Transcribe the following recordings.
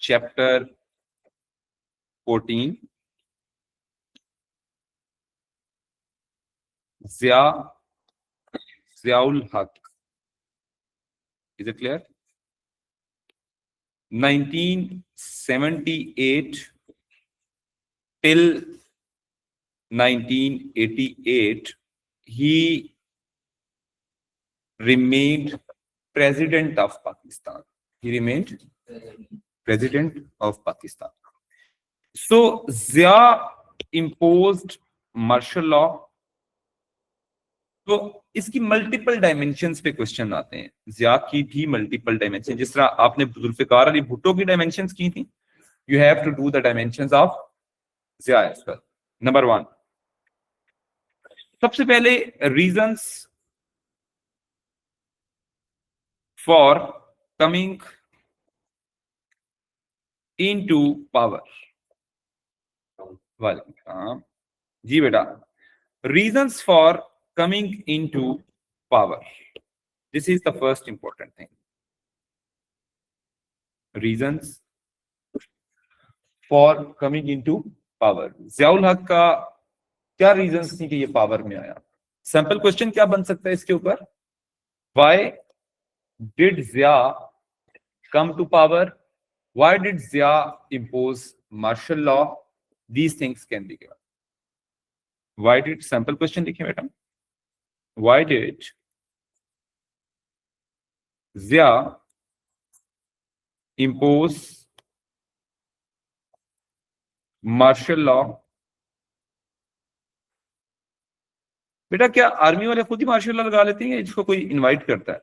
chapter 14, Ziaul Haq. Is it clear? 1978 till 1988, he remained president of Pakistan. He remained president of Pakistan. So Zia imposed martial law. तो इसकी multiple dimensions पे question आते हैं. जिया की थी multiple dimension, जिस तरह आपने जुल्फिकार अली भुट्टो की डायमेंशंस की थी. You have to do the dimensions of Zia as well. Number 1, सबसे पहले reasons for coming into power. वालेकुम जी बेटा. Reasons for coming into power. This is the first important thing. Reasons for coming into power. Ziaul हक का क्या reasons थी कि ये पावर में आया? सैंपल क्वेश्चन क्या बन सकता है इसके ऊपर? Why did Zia come to power? Why did Zia impose martial law? These things can be given. Why did, sample question लिखिए बेटा. Why did Zia impose martial law? बेटा क्या आर्मी वाले खुद ही मार्शल लॉ लगा लेते हैं या इसको कोई इनवाइट करता है?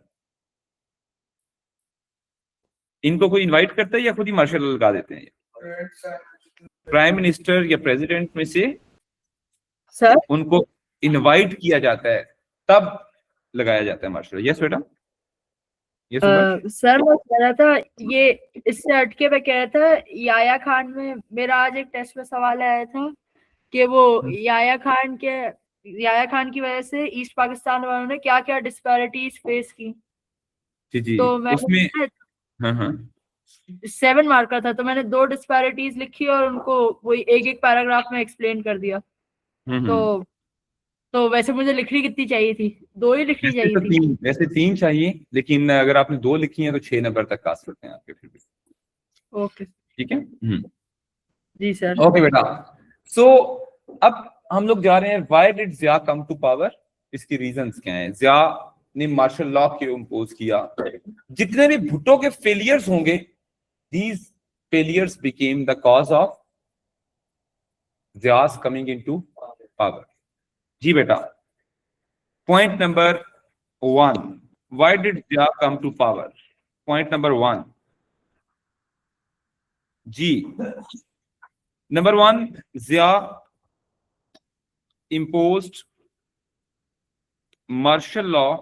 इनको कोई इनवाइट करता है या खुद ही मार्शल लॉ लगा देते हैं? प्राइम मिनिस्टर या प्रेसिडेंट में से सर उनको इनवाइट किया जाता है, तब लगाया जाता है मार्शल लॉ. यस बेटा. सर मैं कह रहा था, ये इससे हटके मैं कह रहा था, याया खान में मेरा आज एक टेस्ट में सवाल आया था कि वो याया खान की वजह से ईस्ट पाकिस्तान वालों ने क्या क्या डिस्पैरिटीज फेस की. जी तो मैं उसमें 7 मार्क का था, तो मैंने 2 डिस्पैरिटीज लिखी और उनको वही एक पैराग्राफ में एक्सप्लेन कर दिया. तो वैसे मुझे लिखनी कितनी चाहिए थी? 2 ही लिखनी चाहिए थी. वैसे 3 चाहिए, लेकिन अगर आपने 2 लिखी हैं तो 6 नंबर तक कास्ट करते हैं आपके. फिर भी ओके, ठीक है. जी सर. ओके बेटा. सो अब हम लोग जा रहे हैं why did Zia come to power. इसकी रीजंस क्या हैं? जिया ने मार्शल लॉ क्यों इंपोज किया? जितने भी भुट्टो के फेलियर्स होंगे, these failures became the cause of Zia's coming into power. जी बेटा. Point number 1, why did Zia come to power. Point number 1 जी. Number 1, Zia imposed martial law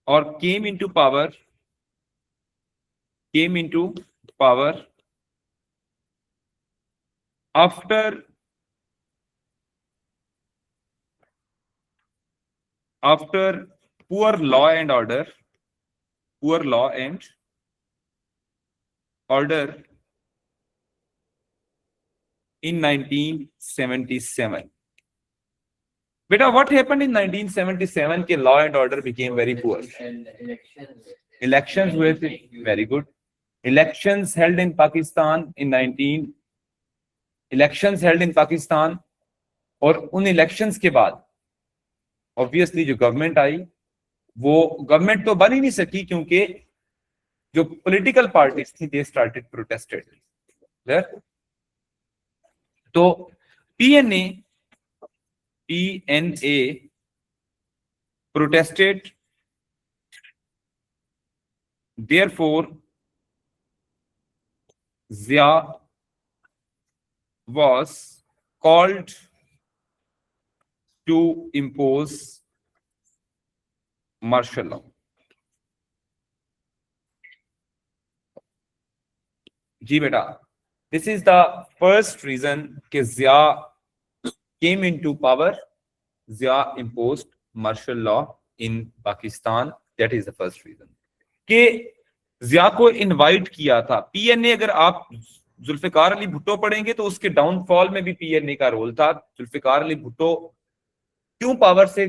or came into power after poor law and order in 1977. Beta, what happened in 1977? Ke law and order became very poor. Elections were very good. Elections held in Pakistan और उन elections के बाद obviously जो government आई, वो government तो बन ही नहीं सकी क्योंकि जो पॉलिटिकल पार्टीज थी दे स्टार्टेड प्रोटेस्टेड. तो PNA protested. Therefore, Zia was called to impose martial law. जी बेटा. This is the first reason कि Zia came into power. Zia imposed martial law in Pakistan. That is the first reason. कि जिया को invite किया था। PNA, अगर आप जुल्फिकार अली भुट्टो पढ़ेंगे तो उसके डाउनफॉल में भी पीएनए का रोल था। जुल्फिकार अली भुट्टो क्यों पावर से,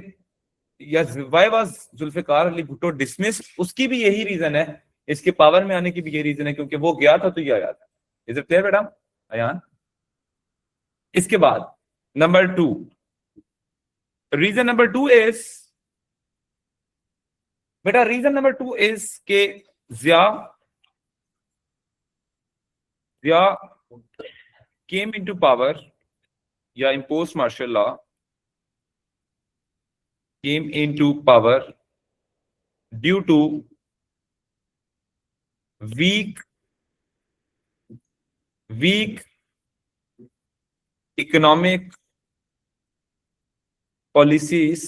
या why was Zulfikar Ali Bhutto dismissed, उसकी भी यही रीजन है, इसके पावर में आने की भी यही रीजन है, क्योंकि वो गया था तो ये आया था। इज इट क्लियर बेटा अयान? इसके बाद नंबर 2, रीजन नंबर 2 इज, बेटा रीजन नंबर 2 इज के जिया came into power या imposed martial law came into power due to weak economic policies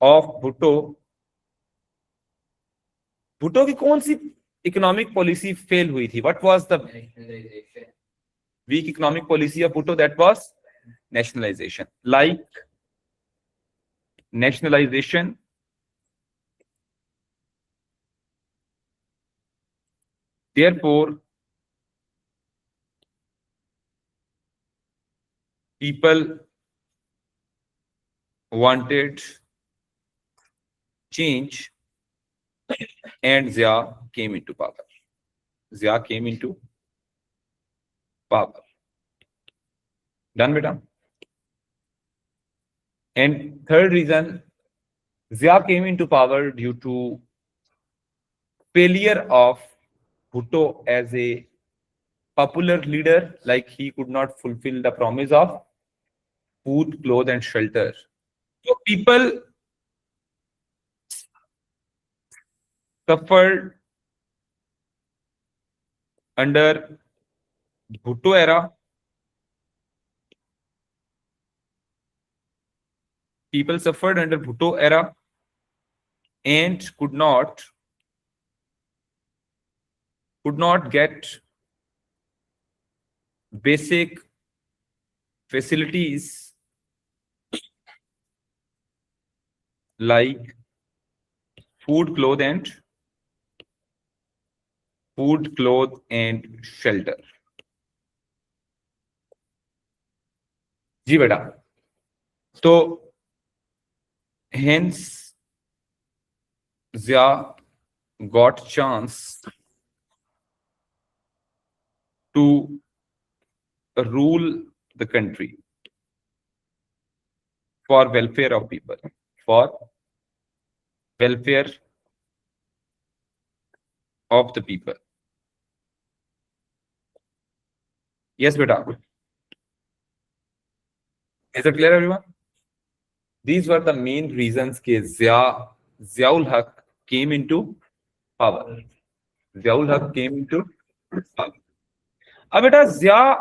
of Bhutto. Bhutto की कौन सी इकोनॉमिक पॉलिसी फेल हुई थी? What was the weak economic policy of Bhutto? That was nationalization. Like nationalization, therefore people wanted change and Zia came into power. Zia came into power. Done beta? And third reason, Zia came into power due to failure of Bhutto as a popular leader, like he could not fulfill the promise of food, clothes and shelter. So people suffered under Bhutto era. People suffered under Bhutto era and could not get basic facilities like food, clothes and shelter. जी बेटा, तो hence Zia got chance to rule the country for welfare of people, for welfare of the people. Yes beta, is it clear everyone? These were the main reasons कि Ziaul Haq came into power. Ziaul Haq came into power. अब बेटा Zia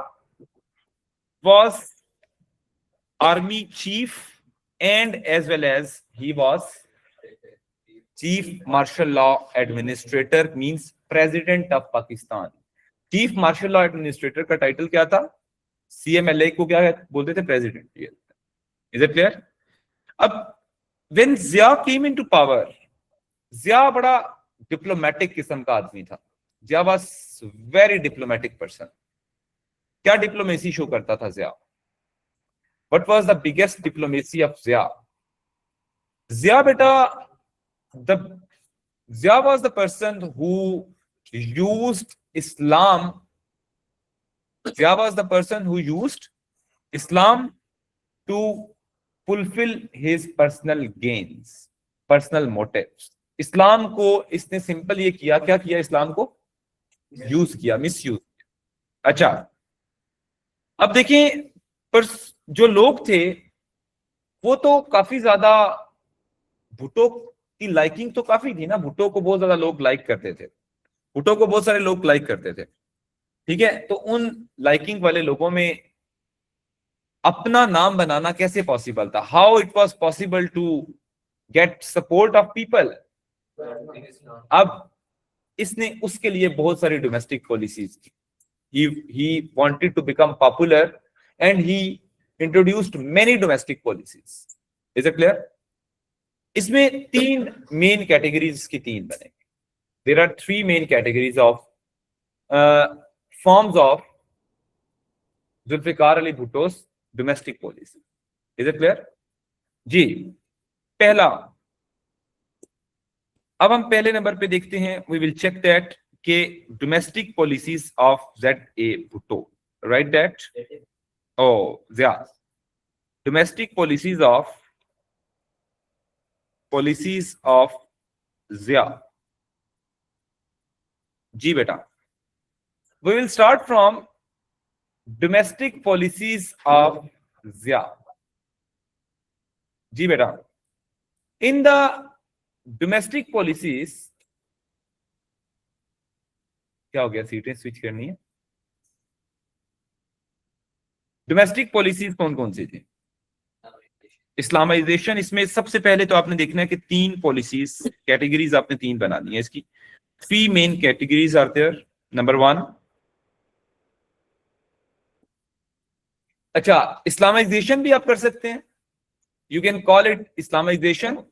was army chief and as well as he was chief martial law administrator, means president of Pakistan. Chief martial law administrator का title क्या था? CMLA को क्या बोलते थे? President. Is it clear? अब when Zia came into power, Zia बड़ा diplomatic किस्म का आदमी था. Zia was very diplomatic person. क्या डिप्लोमेसी शो करता था Zia? What was the biggest diplomacy of Zia? Zia beta, Zia was the person who used Islam. Zia was the person who used Islam to fulfill his personal gains, personal motives. इस्लाम को इसने simple ये किया, क्या किया? इस्लाम को use किया, miss use. अच्छा, अब देखिए, पर जो लोग थे वो तो काफी ज्यादा, भुट्टो की लाइकिंग तो काफी थी ना. भुट्टो को बहुत ज्यादा लोग लाइक करते थे, भुट्टो को बहुत सारे लोग लाइक करते थे. ठीक है, तो उन लाइकिंग वाले लोगों में अपना नाम बनाना कैसे पॉसिबल था? How it was possible to get support of people? अब इसने उसके लिए बहुत सारी डोमेस्टिक पॉलिसीज की. he wanted to become popular and he introduced many domestic policies. Is it clear? इसमें तीन मेन कैटेगरीज की तीन बने. there are three main categories of forms of Zulfikar Ali Bhutto's domestic policy. Is it clear? जी, पहला, अब हम पहले number पे देखते हैं, we will check that के domestic policies of Z.A. Bhutto. Write that. Oh, yeah. Domestic policies of Zia. जी बेटा, we will start from domestic policies of Zia. जी बेटा, in the domestic policies, क्या हो गया, सीटें स्विच करनी है। डोमेस्टिक पॉलिसीज कौन कौन सी थी? इस्लामाइजेशन, इसमें सबसे पहले तो आपने देखना है कि तीन पॉलिसीज कैटेगरीज आपने तीन बनानी है इसकी। Three main categories are there. Number one, अच्छा, इस्लामाइजेशन भी आप कर सकते हैं, you can call it Islamization.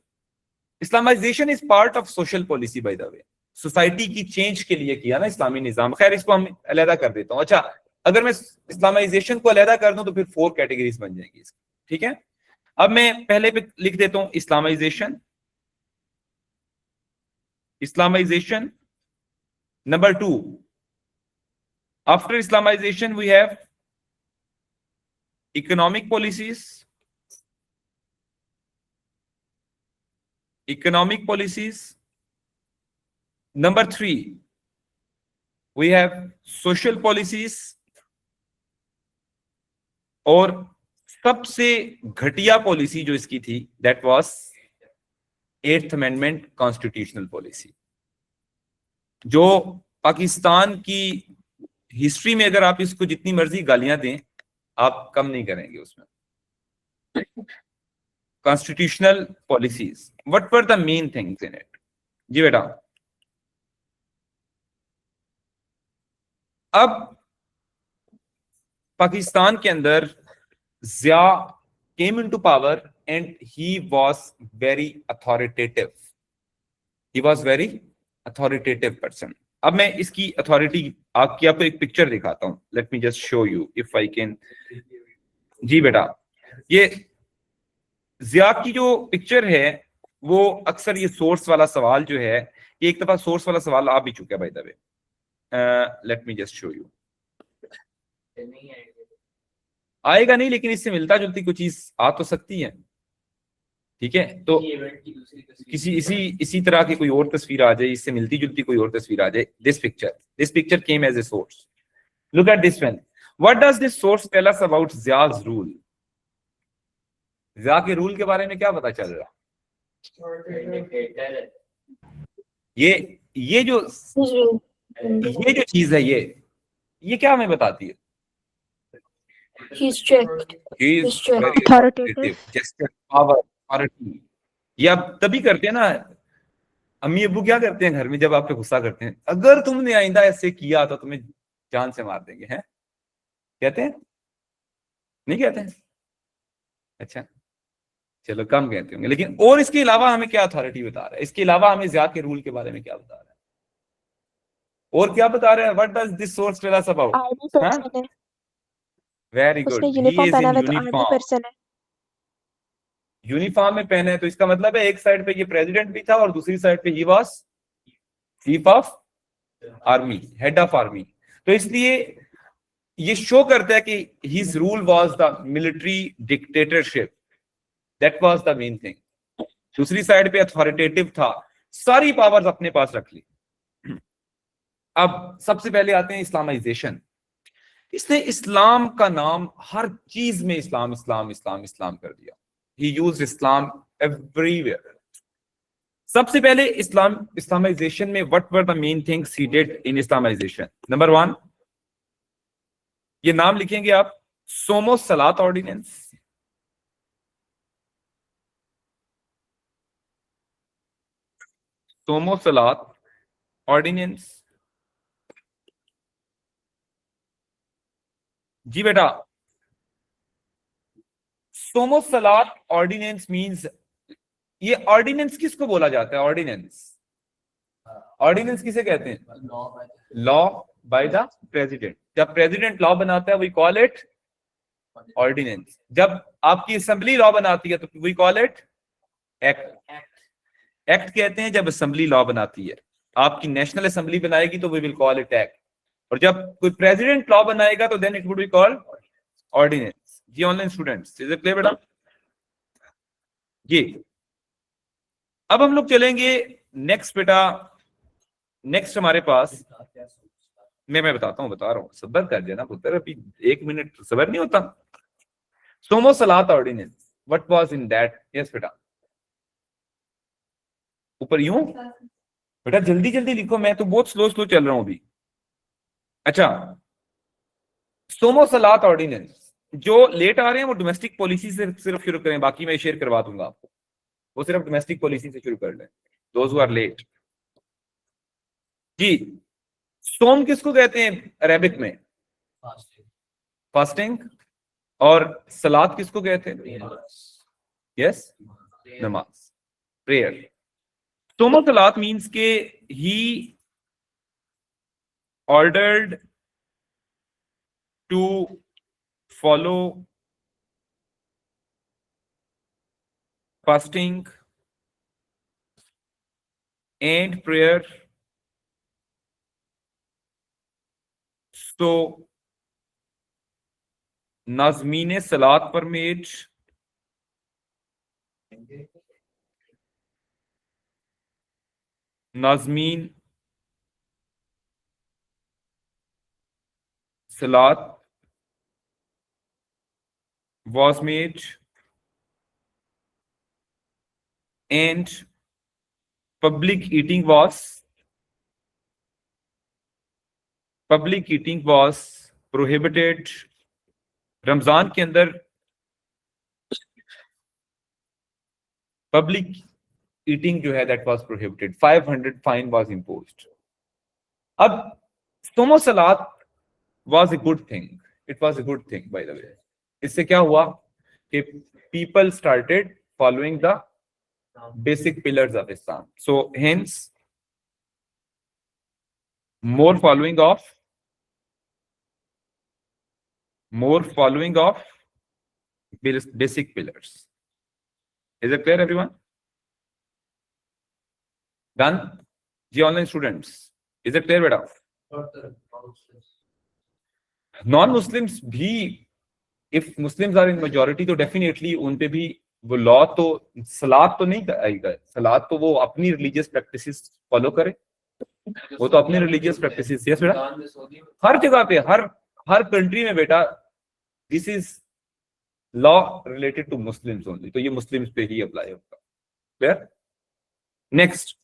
Islamization is part of social policy by the way, society की चेंज के लिए किया ना इस्लामी निजाम। खैर, इसको हम अलहदा कर देता हूं। अच्छा, अगर मैं इस्लामाइजेशन को अलहदा कर दूं तो फिर फोर कैटेगरीज बन जाएंगी इसकी, ठीक है। अब मैं पहले पे लिख देता हूं Islamization. Islamization number two, after Islamization we have economic policies. Economic policies number three, we have social policies. और सबसे घटिया पॉलिसी जो इसकी थी, that was 8th amendment constitutional policy, जो पाकिस्तान की हिस्ट्री में अगर आप इसको जितनी मर्जी गालियां दें, आप कम नहीं करेंगे उसमें। Constitutional policies, what were the main things in it? जी बेटा, अब पाकिस्तान के अंदर जिया came into power and he was very authoritative. He was very authoritative person. अब मैं इसकी अथॉरिटी आपको एक पिक्चर दिखाता हूं। Let me just show you if I can. जी बेटा, ये जिया की जो पिक्चर है, वो अक्सर ये सोर्स वाला सवाल जो है, ये एक दफा सोर्स वाला सवाल आ भी चुका है bye the way. Late me just show you. आएगा नहीं, लेकिन इससे मिलता जुलती कुछ चीज आ तो सकती है, ठीक है। तो किसी इसी तरह की कोई और तस्वीर आ जाए, इससे मिलती जुलती कोई और तस्वीर आ जाए। This picture came as a source. Look at this one. What does this source tell us about Zia's rule? Zia के रूल के बारे में क्या पता चल रहा? ये जो चीज है, ये क्या हमें बताती है? He's strict. He's strict. very authoritative. Gesture, power, authority. ये आप तभी करते हैं ना, अम्मी अब्बू क्या करते हैं घर में जब आप पे गुस्सा करते हैं? अगर तुमने आइंदा ऐसे किया तो तुम्हें जान से मार देंगे, हैं? कहते हैं? नहीं कहते हैं? अच्छा, चलो कम कहते होंगे, लेकिन और इसके अलावा हमें क्या अथॉरिटी बता रहा है? इसके अलावा हमें जिया के रूल के बारे में क्या बता रहा है? और क्या बता रहा है? What does this source tell us about? Very good. Uniform पहना है तो आर्मी पर्सन है। यूनिफॉर्म में पहने, तो इसका मतलब है एक साइड पे ये प्रेसिडेंट भी था और दूसरी साइड पे he was chief of army, head of army. तो इसलिए ये शो करता है कि his rule was the military dictatorship, that was the main thing. दूसरी साइड पे अथॉरिटेटिव था, सारी पावर्स अपने पास रख ली। अब सबसे पहले आते हैं इस्लामाइजेशन। इसने इस्लाम का नाम हर चीज में इस्लाम इस्लाम इस्लाम इस्लाम कर दिया। He used Islam everywhere. सबसे पहले इस्लामाइजेशन में what were the main things he did in Islamization? Number one, ये नाम लिखेंगे आप, सोमो सलात ऑर्डिनेंस। सोमो सलात ऑर्डिनेंस। जी बेटा, सोमो सलात ऑर्डिनेंस मींस, ये ऑर्डिनेंस किसको बोला जाता है? ऑर्डिनेंस ऑर्डिनेंस किसे कहते हैं? Law by the president. जब प्रेसिडेंट लॉ बनाता है वी कॉल इट ऑर्डिनेंस। जब आपकी असेंबली लॉ बनाती है तो we call it act. Act कहते हैं जब असेंबली लॉ बनाती है। आपकी नेशनल असेंबली बनाएगी तो we will call it act, और जब कोई प्रेसिडेंट लॉ बनाएगा तो then it would be called ordinance. जी online students, is it clear बेटा? जी अब हम लोग चलेंगे नेक्स्ट बेटा। नेक्स्ट हमारे पास मैं बताता हूँ, बता रहा हूँ, सब्र कर देना पुत्र, अभी 1 मिनट सब्र नहीं होता। सोमो सलात ordinance, what was in that? Yes बेटा, ऊपर यूं बेटा, जल्दी जल्दी लिखो, मैं तो बहुत स्लो स्लो चल रहा हूं अभी। अच्छा, सोमो सलात ऑर्डिनेंस, जो लेट आ रहे हैं वो डोमेस्टिक पॉलिसी से सिर्फ शुरू करें, बाकी मैं शेयर करवा दूंगा आपको, वो सिर्फ डोमेस्टिक पॉलिसी से शुरू कर लें, दोज हु आर लेट। जी, सोम किसको कहते हैं अरेबिक में? फास्टिंग। और सलात किसको कहते हैं? यस, नमाज, प्रेयर। सोमो सलात मीन्स के ही ordered to follow fasting and prayer, so नाज़मीन सलात परमिट नाज़मीन salat was made and public eating was prohibited। Ramzan के अंदर पब्लिक ईटिंग जो है that was prohibited, 500 fine was imposed. अब सोमो सलात was a good thing, it was a good thing by the way। इससे क्या हुआ कि people started following the basic pillars of Islam, so hence more following of basic pillars। is it clear everyone? done? जी online students, is it clear बेटा? Non Muslims भी, if Muslims are in majority तो definitely उन पे भी वो law तो, सलात तो नहीं आएगा, सलात तो वो अपनी रिलीजियस प्रैक्टिसेस फॉलो करे, वो तो अपनी रिलीजियस प्रैक्टिसेस। यस बेटा, हर जगह पे, हर कंट्री में बेटा, this is law related to Muslims only, तो ये मुस्लिम्स पे ही अप्लाई होगा। क्लियर? नेक्स्ट,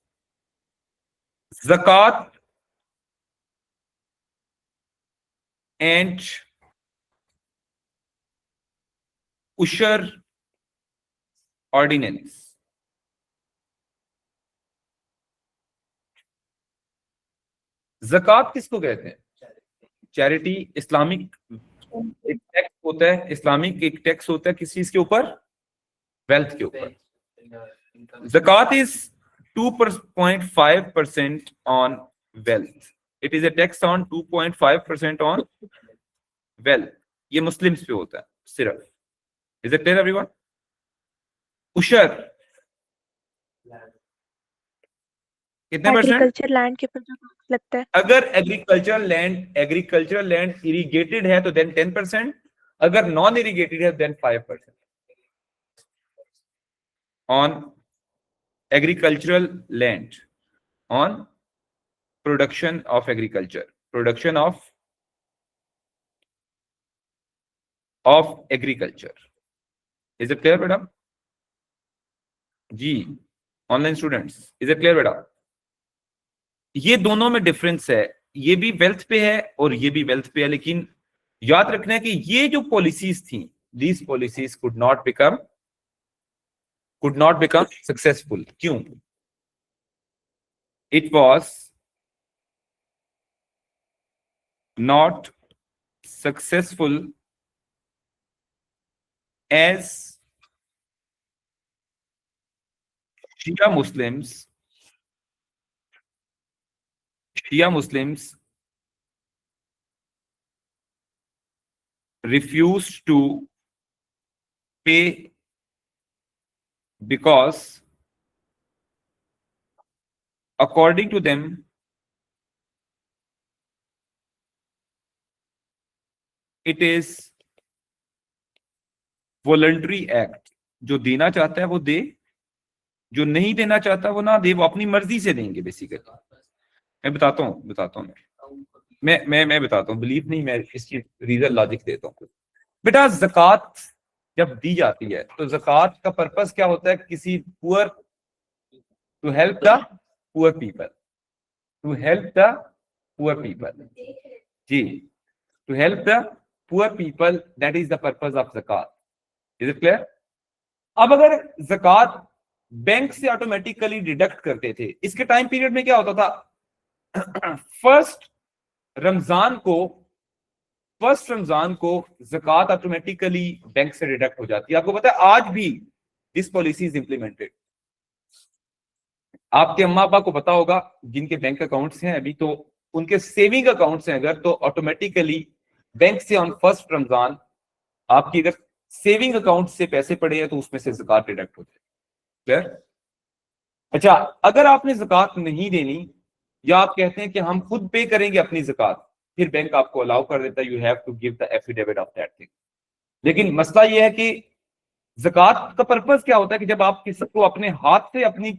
ज़कात एंड उशर ऑर्डिनेंस। ज़कात किसको कहते हैं? चैरिटी। इस्लामिक एक टैक्स होता है, इस्लामिक एक टैक्स होता है किस चीज के ऊपर? वेल्थ के ऊपर। ज़कात is 2.5% on wealth, it is a tax on 2.5% on wealth. ये मुस्लिम्स पे होता है सिर्फ। Is it clear everyone? उशर कितने परसेंट? एग्रीकल्चर लैंड के ऊपर जो टैक्स लगता है। अगर एग्रीकल्चरल लैंड इरिगेटेड है तो देन 10%, अगर नॉन इरिगेटेड है then 5% on agricultural land, on production of agriculture, production of agriculture. Is it clear बेटा? जी online students, is it clear बेटा? ये दोनों में डिफरेंस है, ये भी वेल्थ पे है और ये भी वेल्थ पे है, लेकिन याद रखना है कि ये जो पॉलिसीज थी, these policies could not become successful. क्यों? It was not successful as Shia Muslims Shia Muslims refused to pay because according to them it is voluntary act. जो देना चाहता है वो दे, जो नहीं देना चाहता वो ना दे, वो अपनी मर्जी से देंगे बेसिकली। मैं बताता हूँ मैं बताता हूँ, बिलीव नहीं, मैं इसकी रीजन लॉजिक देता हूँ। बेटा ज़कात जब दी जाती है तो ज़कात का पर्पस क्या होता है? किसी poor, to help the poor people, to help the poor people, जी, to help the poor people, that is the purpose of ज़कात। Is it clear? अब अगर ज़कात बैंक से ऑटोमेटिकली डिडक्ट करते थे, इसके टाइम पीरियड में क्या होता था? फर्स्ट रमजान को ज़कात ऑटोमेटिकली बैंक से डिडक्ट हो जाती है। आपको पता है आज भी दिस पॉलिसी इज इंप्लीमेंटेड। आपके अम्मा अब्बा को पता होगा जिनके बैंक अकाउंट्स हैं अभी, तो उनके सेविंग अकाउंट्स हैं अगर, तो ऑटोमेटिकली बैंक से ऑन फर्स्ट रमजान आपकी अगर सेविंग अकाउंट से पैसे पड़े हैं तो उसमें से ज़कात डिडक्ट हो जाए। क्लियर? अच्छा, अगर आपने ज़कात नहीं देनी या आप कहते हैं कि हम खुद पे करेंगे अपनी ज़कात, फिर बैंक आपको अलाउ कर देता है, you have to give the affidavit of that thing. लेकिन मसला यह है कि ज़कात का पर्पस क्या होता है कि जब आप किसी को अपने हाथ से अपनी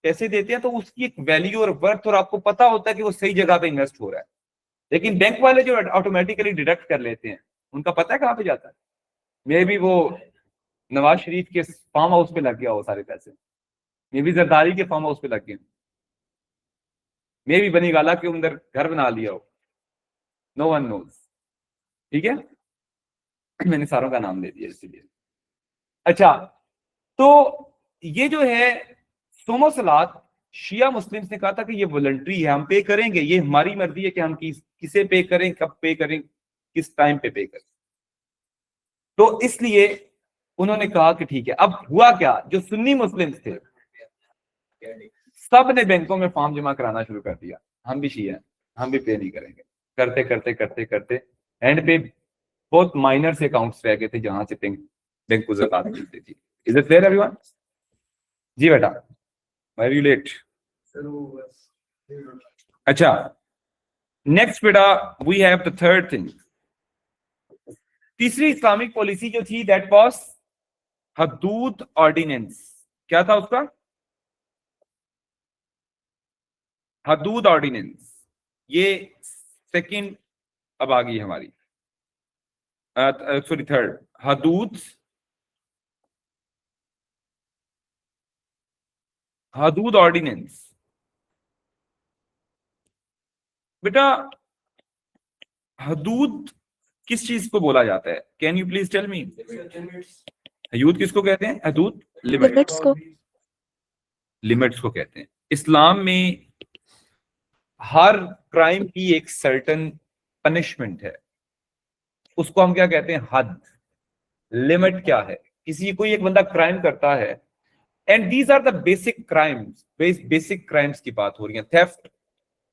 पैसे देते हैं तो उसकी एक वैल्यू और वर्थ, और आपको पता होता है कि वो सही जगह पे इन्वेस्ट हो रहा है। लेकिन बैंक वाले जो ऑटोमेटिकली डिडक्ट कर लेते हैं, उनका पता है कहाँ पे जाता है। मे भी वो नवाज शरीफ के फार्म हाउस पे लग गया हो सारे पैसे, मे भी जरदारी के फार्म हाउस पे लग गए, मे भी बनी गाला के अंदर घर बना लिया हो, नो वन नोज। ठीक है, मैंने सारों का नाम ले दिया इसलिए। अच्छा, तो ये जो है सोमो सलात, शिया मुस्लिम्स ने कहा था कि ये वॉलंटरी है, हम पे करेंगे, ये हमारी मर्जी है कि हम किसे पे करें, कब पे करें, किस टाइम पे करें। तो इसलिए उन्होंने कहा कि ठीक है। अब हुआ क्या, जो सुन्नी मुस्लिम्स थे सब ने बैंकों में फॉर्म जमा कराना शुरू कर दिया, हम भी शिया हैं, हम भी पे नहीं करेंगे। करते करते करते करते एंड पे बहुत माइनर से अकाउंट्स रह गए थे जहां से बैंक को ज़कात मिलती थी। Is it clear everyone? जी बेटा, वेरी यू लेट? अच्छा, नेक्स्ट बेटा we have the third thing. तीसरी इस्लामिक पॉलिसी जो थी दैट वाज हदूद ऑर्डिनेंस। क्या था उसका? हदूद ऑर्डिनेंस। ये सेकंड अब आ गई हमारी, सॉरी थर्ड, हदूद ऑर्डिनेंस। बेटा हदूद किस चीज को बोला जाता है? Can you please tell me? हदूद किसको कहते हैं? हदूद लिमिट्स को। लिमिट्स को कहते हैं। इस्लाम में हर क्राइम की एक सर्टन पनिशमेंट है, उसको हम क्या कहते हैं? हद। लिमिट क्या है? किसी कोई एक बंदा क्राइम करता है, and these are the basic crimes, basic crimes की बात हो रही है। थेफ्ट,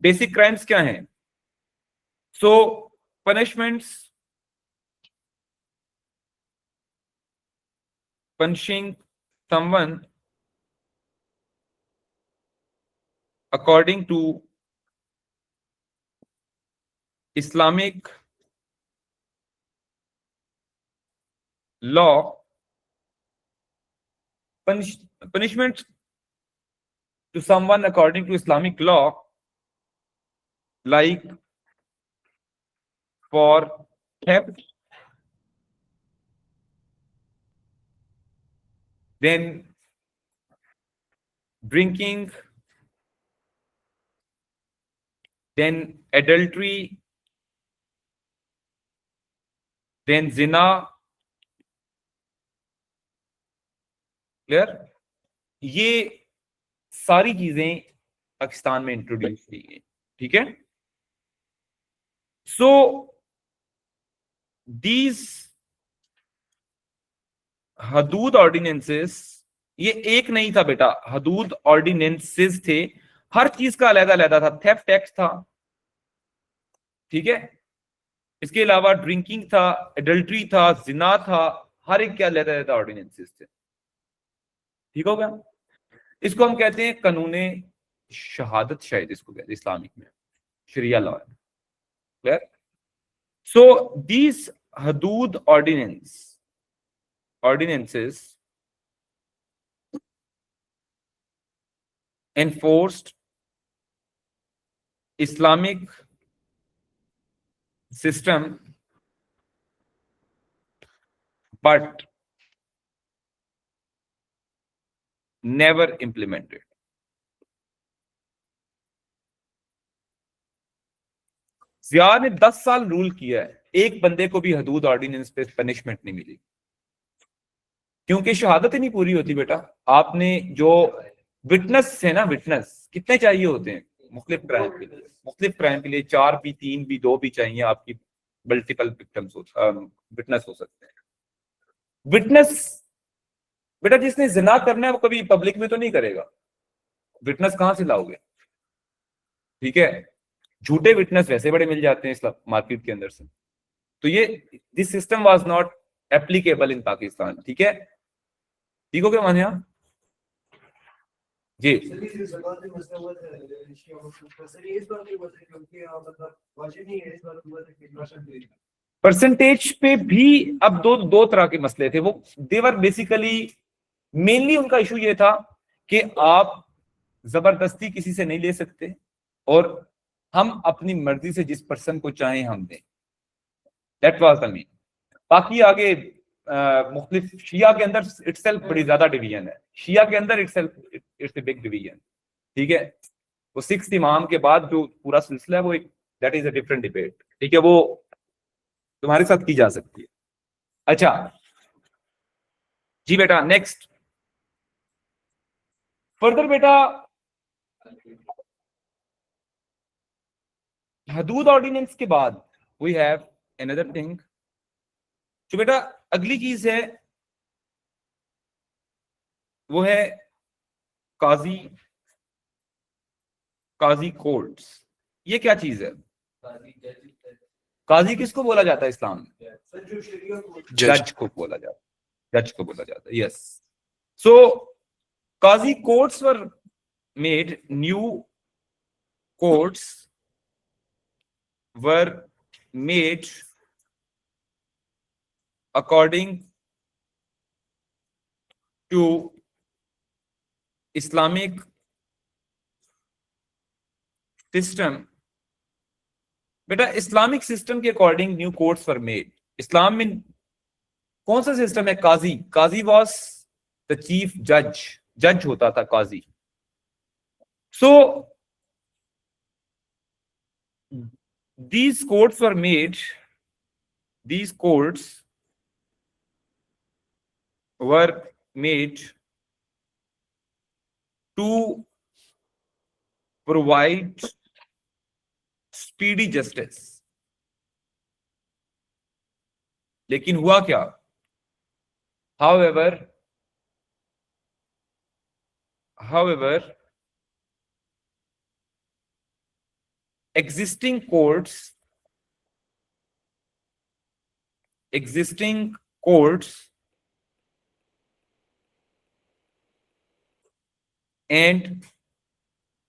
बेसिक क्राइम्स क्या हैं? सो punishments, punishing someone according to Islamic law, punishment to someone according to Islamic law, like for theft, then drinking, then adultery, then zina. Clear? ये सारी चीजें पाकिस्तान में इंट्रोड्यूस की गई। ठीक है, सो दीज हदूद ऑर्डिनेंसेस, ये एक नहीं था बेटा, हदूद ऑर्डिनेंसेस थे, हर चीज का अलग अलग था। थेफ्ट एक्ट था, ठीक है, इसके अलावा ड्रिंकिंग था, एडल्ट्री था, जिना था, हर एक क्या लेता रहता ऑर्डिनेंसेस थे। ठीक हो गया, इसको हम कहते हैं कानूने शहादत, शायद इसको कहते हैं इस्लामिक में, शरिया लॉ। क्लियर? सो दीज हदूद ordinances enforced Islamic system but never implemented. Zia ने 10 साल रूल किया है, एक बंदे को भी हदूद ऑर्डिनेंस पे पनिशमेंट नहीं मिली, क्योंकि शहादत ही नहीं पूरी होती बेटा। आपने जो विटनेस है ना, विटनेस कितने चाहिए होते हैं मुख्तलिफ क्राइम के लिए? मुख्तलिफ क्राइम के लिए 4 भी, 3 भी, 2 भी चाहिए, आपकी मल्टीपल विक्टिम्स विटनेस हो सकते हैं। विटनेस बेटा जिसने जिना करना है वो कभी पब्लिक में तो नहीं करेगा, विटनेस कहां से लाओगे? ठीक है, झूठे विटनेस वैसे बड़े मिल जाते हैं इस मार्केट के अंदर से। तो ये this system was not applicable in Pakistan. ठीक है, ठीक हो गया मानिया जी? परसेंटेज पे भी अब दो तरह के मसले थे। वो देवर बेसिकली मेनली उनका इशू ये था कि आप जबरदस्ती किसी से नहीं ले सकते और हम अपनी मर्जी से जिस पर्सन को चाहें हम दें। That was the mean. बाकी आगे मुख्तलिफ शिया के अंदर इटसेल्फ बड़ी ज्यादा डिवीजन है, शिया के अंदर itself it's a big division. ठीक है, वो 6th इमाम के बाद जो पूरा सिलसिला है वो एक that is a different debate. ठीक है, वो तुम्हारे साथ की जा सकती है। अच्छा जी बेटा, नेक्स्ट फर्दर बेटा, हदूद ऑर्डिनेंस के बाद वी हैव अनदर थिंग। जो बेटा अगली चीज है वो है काजी कोर्ट्स। ये क्या चीज है? काजी किसको बोला जाता है इस्लाम में? जज को बोला जाता है, जज को बोला जाता है। यस, सो काजी courts were made, new courts were made according to Islamic system। बेटा इस्लामिक सिस्टम के according new courts were made. इस्लाम में कौन सा सिस्टम है? काजी। काजी वॉज द चीफ जज, जज होता था काजी। सो these courts were made, these courts were made to provide speedy justice। लेकिन हुआ क्या? however existing courts and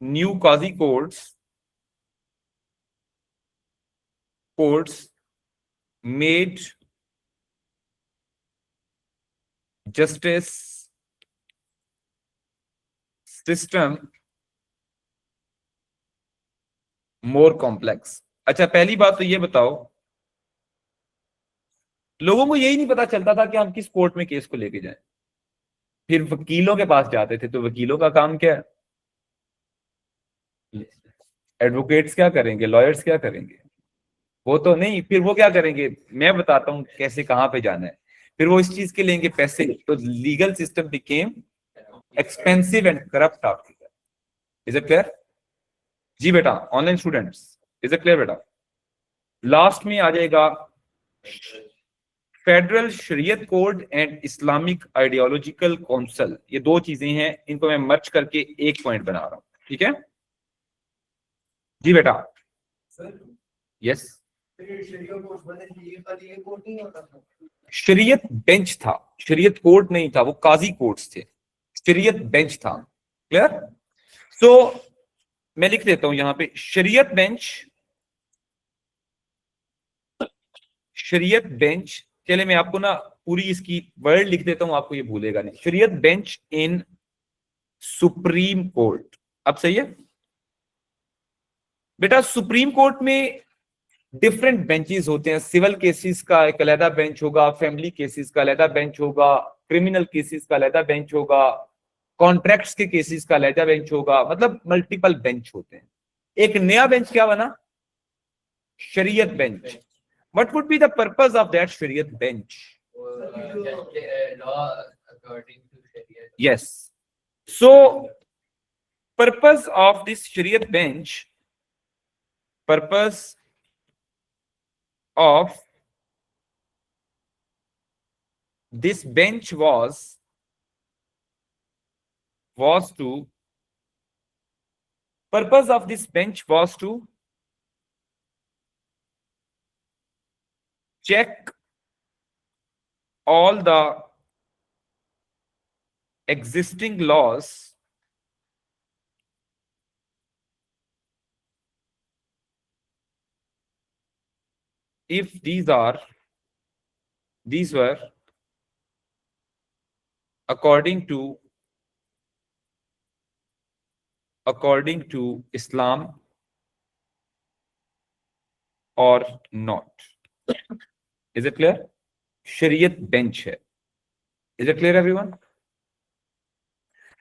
new Qazi courts made justice system more complex। अच्छा, पहली बात तो ये बताओ, लोगों को यही नहीं पता चलता था कि हम किस कोर्ट में केस को लेके जाएं, फिर वकीलों के पास जाते थे। तो वकीलों का काम क्या है? एडवोकेट्स क्या करेंगे, लॉयर्स क्या करेंगे? वो तो नहीं, फिर वो क्या करेंगे? मैं बताता हूं कैसे, कहां पे जाना है। फिर वो इस चीज के लेंगे पैसे। तो legal system became expensive and corrupt after that. Is it clear? जी बेटा, online students, is it clear बेटा? लास्ट में आ जाएगा फेडरल शरीयत court and Islamic ideological council. ये दो चीजें हैं, इनको मैं मर्ज करके एक पॉइंट बना रहा हूं। ठीक है जी बेटा? यस, शरीयत बेंच था, शरीयत कोर्ट नहीं था, वो काजी कोर्ट्स थे, शरीयत बेंच था। क्लियर? सो मैं लिख देता हूं यहां पे शरीयत बेंच, शरीयत बेंच। चले मैं आपको ना पूरी इसकी वर्ड लिख देता हूं, आपको ये भूलेगा नहीं। शरीयत बेंच इन सुप्रीम कोर्ट। अब सही है बेटा, सुप्रीम कोर्ट में डिफरेंट बेंचेस होते हैं। सिविल केसेस का एक अलहदा बेंच होगा, फैमिली केसेस का अलहदा बेंच होगा, क्रिमिनल केसेस का अलहदा बेंच होगा, कॉन्ट्रैक्ट्स के केसेस का अलहदा बेंच होगा, मतलब मल्टीपल बेंच होते हैं। एक नया बेंच क्या बना? शरीयत bench. What would be the purpose of that शरीयत bench? Yes, so purpose of this शरीयत bench, purpose of this bench was to purpose of this bench was to check all the existing laws if these were according to Islam or not. Is it clear? शरीयत bench है। Is it clear everyone?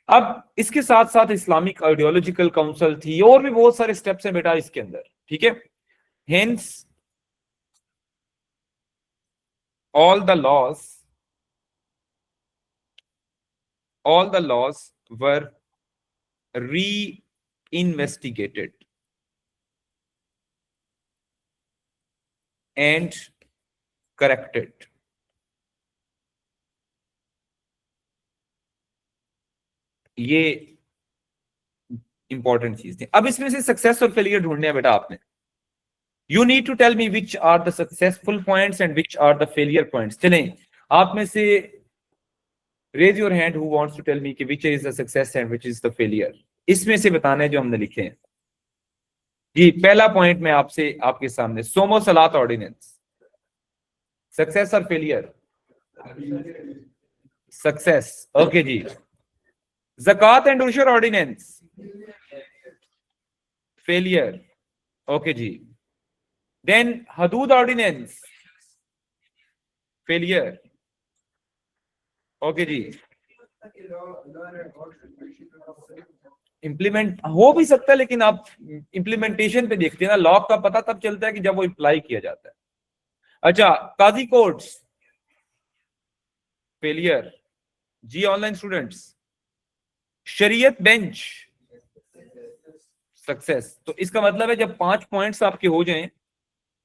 अब इसके साथ साथ Islamic ideological council थी, और भी बहुत सारे स्टेप्स हैं बेटा इसके अंदर, ठीक है। Hence all the laws were re-investigated and corrected. ये इंपॉर्टेंट चीज थी। अब इसमें से सक्सेस और फेलियर ढूंढने हैं बेटा आपने। You need to tell me which are the successful points and which are the failure points. चलें, आप में से raise your hand who wants to tell me कि which is the success and which is the failure. इसमें से बताना है जो हमने लिखे हैं। जी, पहला पॉइंट मैं आपसे आपके सामने, सोमो सलात ऑर्डिनेंस, सक्सेस और फेलियर? सक्सेस। ओके जी। ज़कात एंड उशर ऑर्डिनेंस? फेलियर। ओके जी। देन हदूद ऑर्डिनेंस? फेलियर। ओके जी। इम्प्लीमेंट हो भी सकता है, लेकिन आप इम्प्लीमेंटेशन पे देखते हैं ना, लॉ का पता तब चलता है कि जब वो अप्लाई किया जाता है। अच्छा, काजी कोर्ट्स? फेलियर। जी ऑनलाइन स्टूडेंट्स? शरीयत बेंच? सक्सेस। तो इसका मतलब है जब 5 पॉइंट्स आपके हो जाएं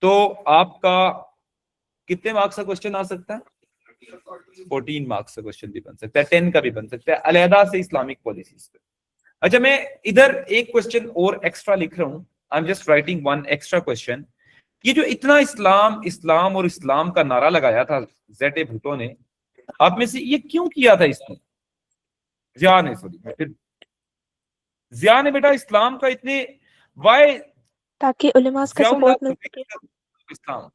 तो आपका कितने मार्क्स का क्वेश्चन आ सकता है? 14 मार्क्स का क्वेश्चन भी बन सकता है, 10 का भी बन सकता है, अलहदा से इस्लामिक पॉलिसीज पे। अच्छा, मैं इधर एक क्वेश्चन और एक्स्ट्रा लिख रहा हूं, I am just writing one extra question. ये जो इतना इस्लाम इस्लाम और इस्लाम का नारा लगाया था ज़ेड भुट्टो ने, आप में से ये क्यों किया था इसने? जिया ने, सॉरी, जिया ने बेटा इस्लाम का इतने वाई, ताकि उलेमास का सपोर्ट मिल सके। इस्लाम,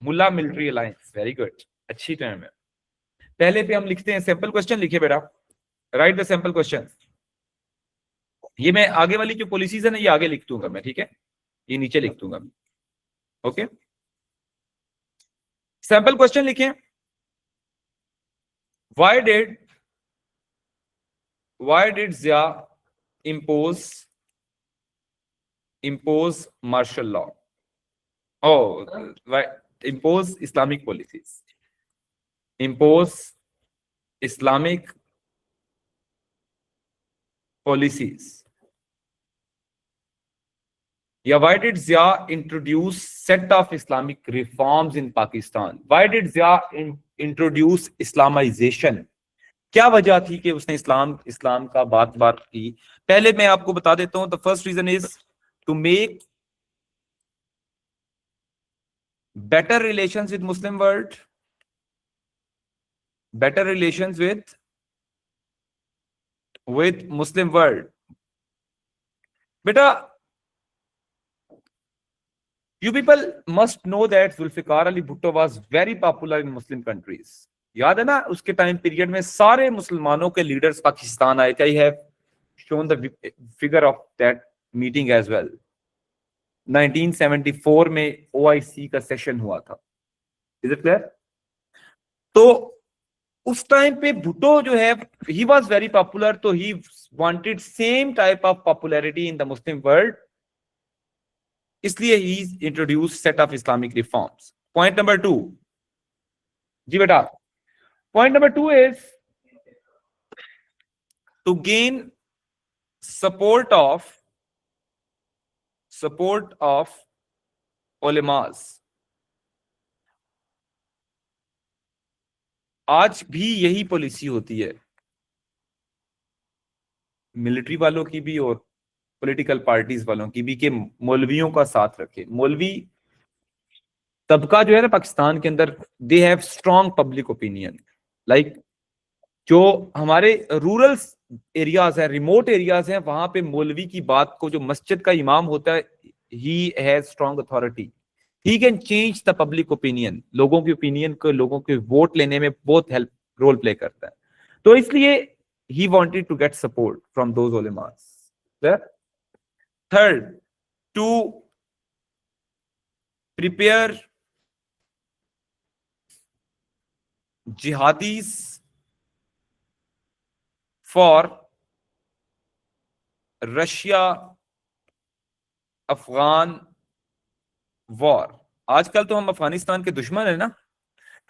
मुल्ला मिलिट्री अलायंस, वेरी गुड, अच्छी टर्म है। पहले पे हम लिखते हैं सैंपल क्वेश्चन, लिखे बेटा, राइट द सैंपल क्वेश्चन। ये मैं आगे वाली जो पॉलिसीज है ना, ये आगे लिख दूंगा मैं, ठीक है, ये नीचे लिख दूंगा मैं। ओके, सैंपल क्वेश्चन लिखें। Why did Zia impose martial law? Oh, right. Impose Islamic policies. Impose Islamic policies. Yeah, why did Zia introduce set of Islamic reforms in Pakistan? Why did Zia introduce Islamization? क्या वजह थी कि उसने इस्लाम का बात की? पहले मैं आपको बता देता हूं, the first reason is to make better relations with Muslim world, better relations with Muslim world. Beta, you people must know that Zulfikar Ali Bhutto was very popular in Muslim countries. याद है ना उसके time period में सारे मुसलमानों के leaders Pakistan आए थे. I have shown the figure of that meeting as well. 1974 में OIC का सेशन हुआ था. Is it clear? तो उस टाइम पे भुट्टो जो है he was very popular, तो he wanted same type of popularity in the Muslim world. इसलिए he introduced set of Islamic reforms. Point number 2. जी बेटा. Point number 2 is to gain support of ulemas. आज भी यही policy होती है military वालों की भी और पॉलिटिकल पार्टीज वालों की भी कि मौलवियों का साथ रखे. मौलवी तबका जो है ना पाकिस्तान के अंदर, they have strong public opinion. Like जो हमारे रूरल एरियाज है, रिमोट एरियाज हैं, वहां पे मौलवी की बात को, जो मस्जिद का इमाम होता है, he has strong authority. He can change the public opinion. लोगों की ओपिनियन को, लोगों के वोट लेने में बहुत हेल्प रोल प्ले करता है. तो इसलिए he wanted to get support from those ulemas. Third, to prepare jihadis for Russia-Afghan war. आजकल तो हम अफगानिस्तान के दुश्मन है ना,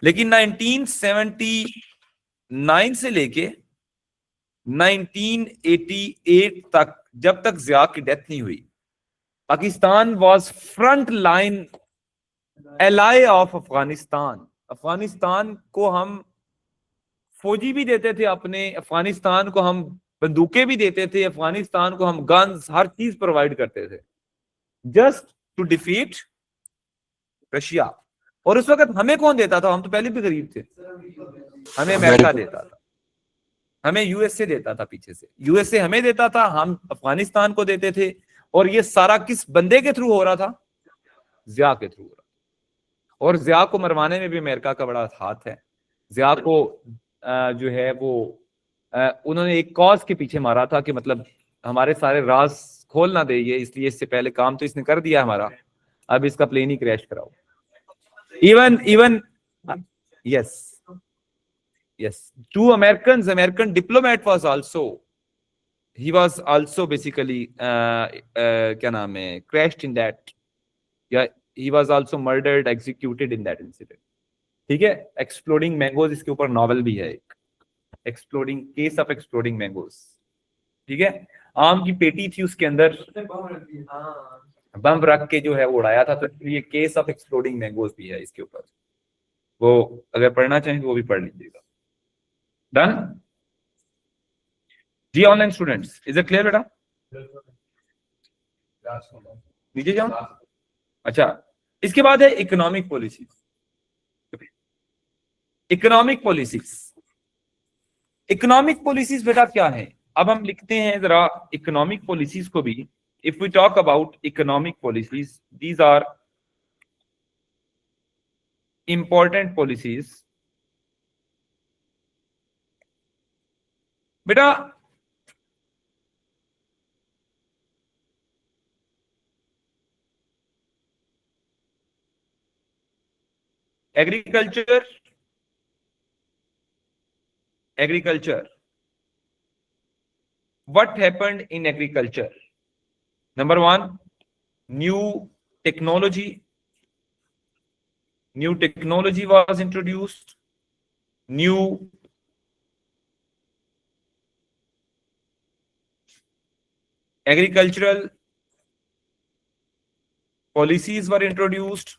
लेकिन 1979 से लेके 1988 तक, जब तक जिया की डेथ नहीं हुई, Pakistan was front line ally of Afghanistan. Afghanistan को हम फौजी भी देते थे अपने, अफगानिस्तान को हम बंदूकें भी देते थे, अफगानिस्तान को हम गन्स, हर चीज प्रोवाइड करते थे, जस्ट टू डिफीट रशिया. और उस वक्त हमें कौन देता था? हम तो पहले भी गरीब थे. हमें अमेरिका देता था, हमें यूएसए देता था, पीछे से यूएसए हमें देता था, हम अफगानिस्तान को देते थे. और ये सारा किस बंदे के थ्रू हो रहा था? जिया के थ्रू हो रहा था. और जिया को मरवाने में भी अमेरिका का बड़ा हाथ है. जिया को जो है वो उन्होंने एक कॉज के पीछे मारा था कि मतलब हमारे सारे राज खोल ना दे ये, इसलिए इससे पहले काम तो इसने कर दिया हमारा, अब इसका प्लेन ही क्रैश कराओ. Even yes, two American diplomat was also, he was also basically क्या नाम है, crashed in that, yeah, he was also murdered, executed in that incident. ठीक है. एक्सप्लोडिंग मैंगोज, इसके ऊपर नॉवेल भी है एक, exploding, case of exploding mangoes. ठीक है. आम की पेटी थी, उसके अंदर बम रख के जो है वो उड़ाया था, तो ये केस ऑफ एक्सप्लोडिंग मैंगोज भी है इसके ऊपर. वो अगर पढ़ना चाहें तो वो भी पढ़ लीजिएगा. डन जी. Online students, is it clear बेटा? नीचे जाओ. अच्छा, इसके बाद है इकोनॉमिक पॉलिसीज. इकोनॉमिक पॉलिसीज बेटा क्या है? अब हम लिखते हैं जरा इकोनॉमिक पॉलिसीज को भी. If we talk about economic policies, these are important policies. बेटा agriculture. What happened in agriculture? Number one, new technology was introduced. New agricultural policies were introduced.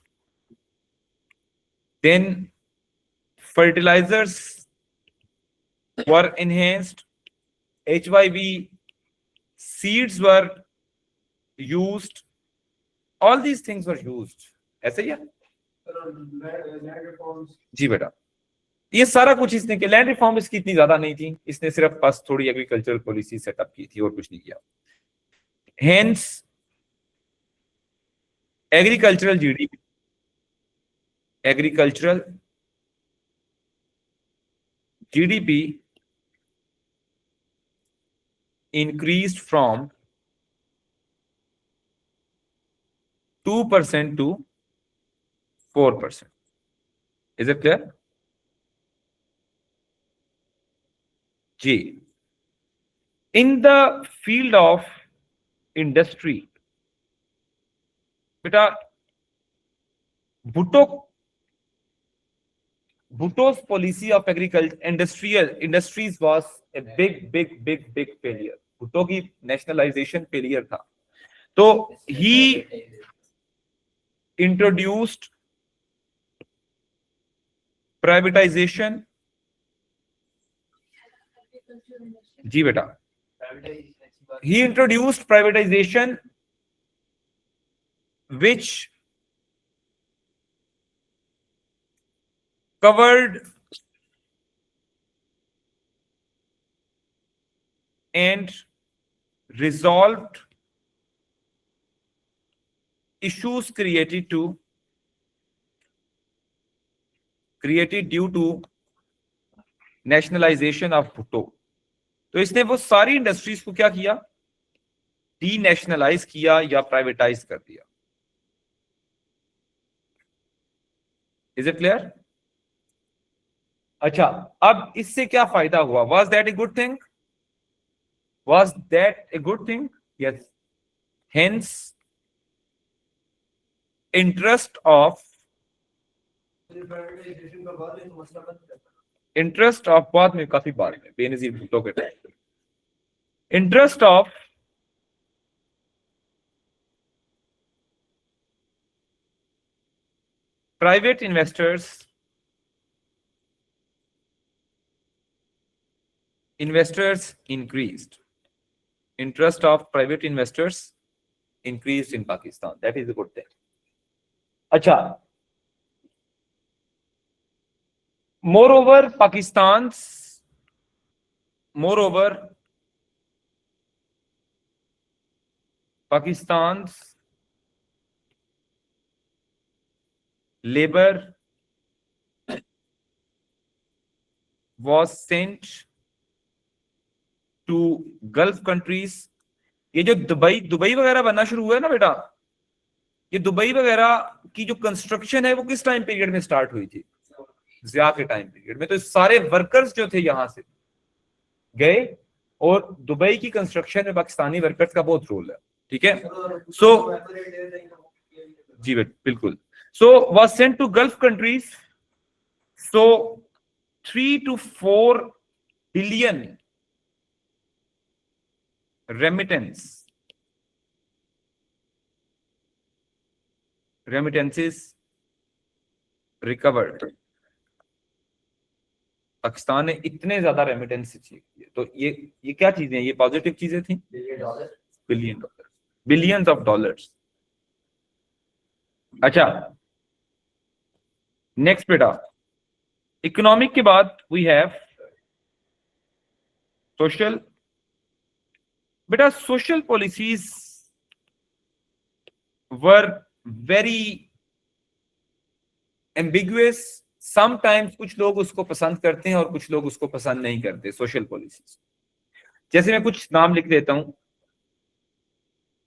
Then fertilizers were enhanced. HYV seeds were used. All these things were used, ऐसे ही है जी बेटा। ये सारा कुछ इसने किया। Land reform इसकी इतनी ज्यादा नहीं थी, इसने सिर्फ बस थोड़ी एग्रीकल्चरल पॉलिसी सेटअप की थी और कुछ नहीं किया। Hence agricultural GDP, agricultural GDP increased from 2% to 4%. Is it clear? G. In the field of industry, beta, Bhutto's policy of agriculture industries was a big failure. Bhutto की nationalization failure था, तो he introduced privatization. जी बेटा, he introduced privatization which covered and resolved issues created due to nationalization of Bhutto. तो इसने वो सारी industries को क्या किया, डीनेशनलाइज किया या प्राइवेटाइज कर दिया। Is it clear? अच्छा, अब इससे क्या फायदा हुआ? Was that a good thing? Was that a good thing? Yes. Hence interest of बाद में, काफी बाद में, बेनजीर भुट्टो के time, interest of private investors increased. Interest of private investors increased in Pakistan. That is a good thing. Acha. Moreover, Pakistan's labor was sent to Gulf countries. ये जो Dubai वगैरह बनना शुरू हुआ है ना बेटा, ये दुबई वगैरह की जो कंस्ट्रक्शन है वो किस टाइम पीरियड में स्टार्ट हुई थी? जिया के टाइम पीरियड में। तो सारे वर्कर्स जो थे यहां से गए, और दुबई की कंस्ट्रक्शन में पाकिस्तानी वर्कर्स का बहुत रोल है। ठीक है, सो जी बिल्कुल। So was sent to Gulf countries. So 3 to 4 billion remittances recovered. Pakistan ने इतने ज्यादा रेमिटेंस किए, तो ये क्या चीजें, ये पॉजिटिव चीजें थी। Billions of dollars. अच्छा, नेक्स्ट बेटा, इकोनॉमिक के बाद वी हैव सोशल। बेटा social policies were very ambiguous. Sometimes कुछ लोग उसको पसंद करते हैं और कुछ लोग उसको पसंद नहीं करते सोशल पॉलिसीज। जैसे मैं कुछ नाम लिख देता हूं।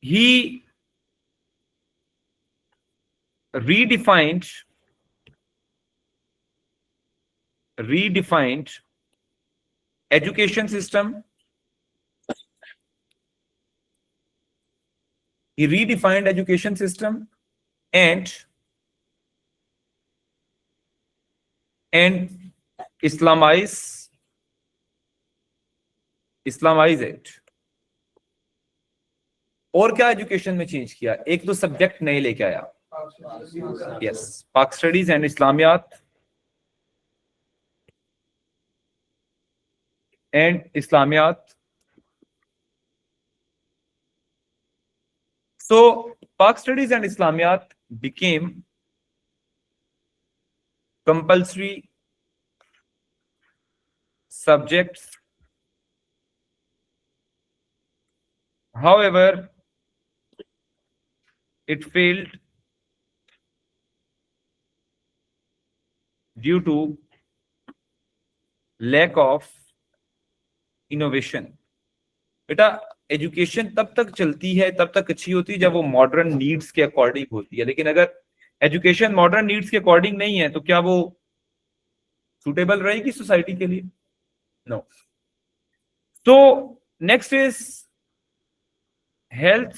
ही redefined education system. He redefined education system and Islamize it. और क्या एजुकेशन में चेंज किया? एक दो सब्जेक्ट नए लेके आया। Yes, Pak studies and Islamiyat So Pak studies and Islamiyat became compulsory subjects. However, it failed due to lack of innovation. बेटा एजुकेशन तब तक चलती है, तब तक अच्छी होती है जब वो मॉडर्न नीड्स के अकॉर्डिंग होती है, लेकिन अगर एजुकेशन मॉडर्न नीड्स के अकॉर्डिंग नहीं है तो क्या वो सुटेबल रहेगी सोसाइटी के लिए? नो. तो next is health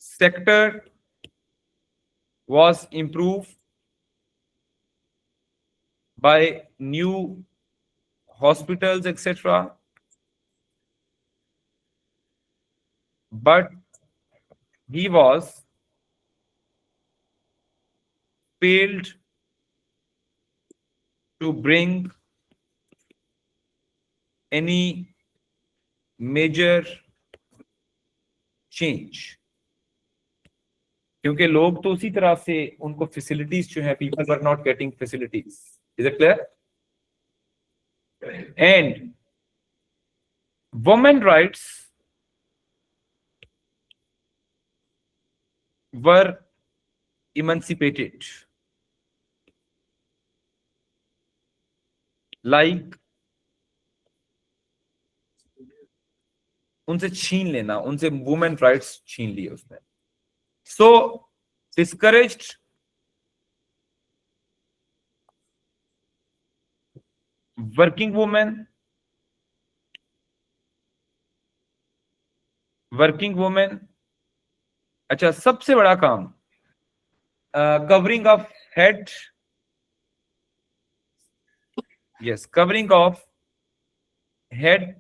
sector was improved by new hospitals, etc. But he was failed to bring any major change. क्योंकि लोग तो उसी तरह से उनको फैसिलिटीज जो है, people were not getting facilities. Is it clear? And women rights were emancipated. Like उनसे छीन लेना, उनसे वुमेन राइट्स छीन लिए उसने. So discouraged working women अच्छा सबसे बड़ा काम covering of head. Yes, covering of head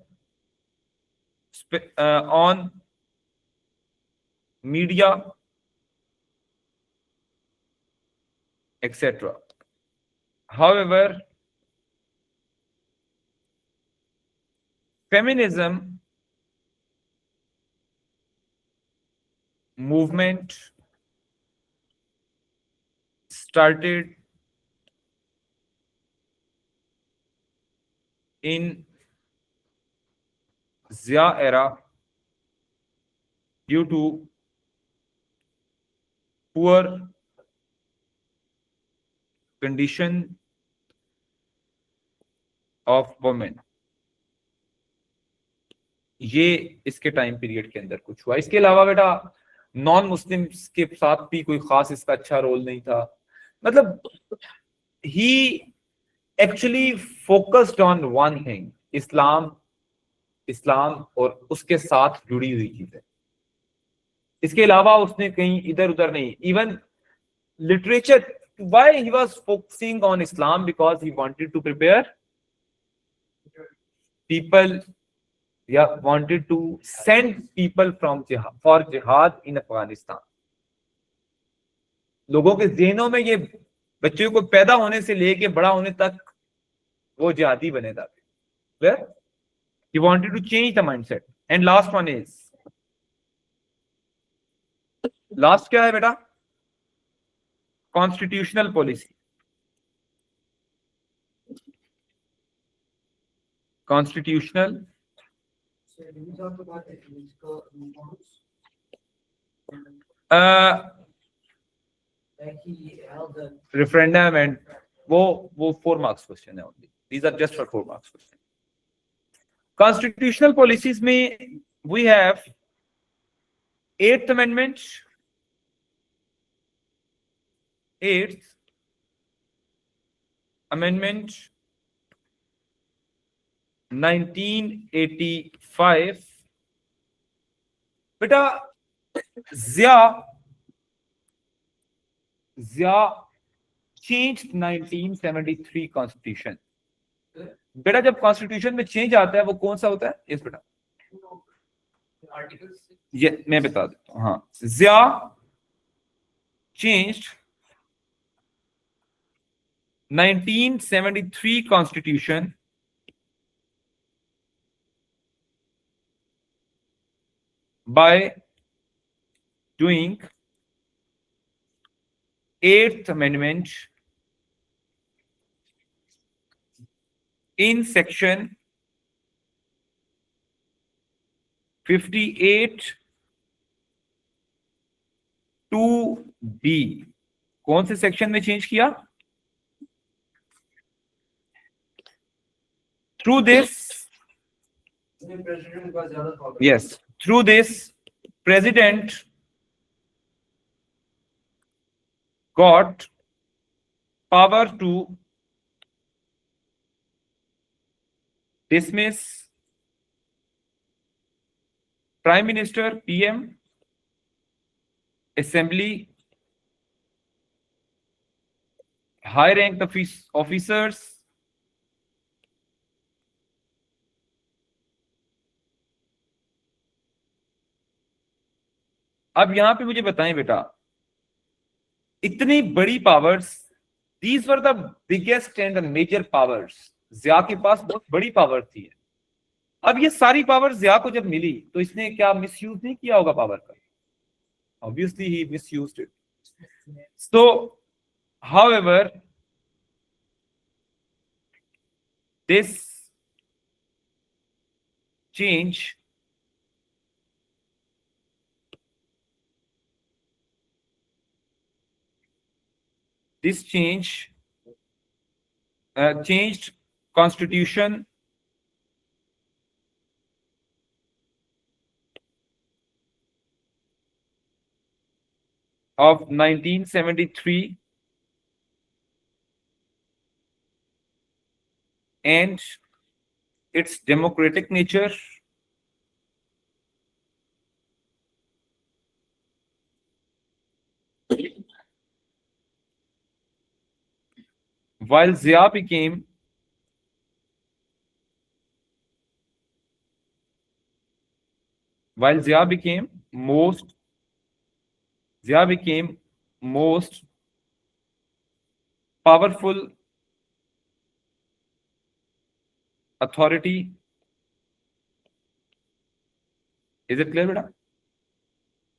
on media etc. However, feminism movement started in Zia era due to poor condition of women. ये इसके टाइम पीरियड के अंदर कुछ हुआ. इसके अलावा बेटा नॉन मुस्लिम्स के साथ भी कोई खास इसका अच्छा रोल नहीं था. मतलब ही actually focused on one thing, इस्लाम और उसके साथ जुड़ी हुई चीजें. इसके अलावा उसने कहीं इधर उधर नहीं. Even literature, why he was focusing on Islam? Because he wanted to prepare people, wanted to send people from jihad, for jihad in Afghanistan. लोगों के ज़हनों में ये बच्चों को पैदा होने से लेके बड़ा होने तक वो जिहादी बने थे. Clear? He wanted to change the mindset. And last one is, last क्या है बेटा? Constitutional policy. Constitutional. Referendum and वो 4 marks question है only. These are just for 4 marks question. Constitutional policies में we have 8th Amendment, 8th Amendment 1985. बेटा जिया changed 1973 constitution. बेटा जब constitution में चेंज आता है वो कौन सा होता है? यस बेटा, ये मैं बता देता हूं. हाँ, जिया changed 1973 by doing 8th Amendment in section 58 2B। कौन से सेक्शन में चेंज किया? Through this, yes, through this, President got power to dismiss Prime Minister, PM, Assembly, high-ranked officers, अब यहां पे मुझे बताएं बेटा, इतनी बड़ी powers, these were the biggest and the major powers. Zia के पास बहुत बड़ी पावर थी। अब ये सारी पावर जिया को जब मिली तो इसने क्या मिसयूज नहीं किया होगा पावर का? Obviously he misused it. So however this change changed constitution of 1973 and its democratic nature, while Zia became most powerful authority. Is it clear, beta?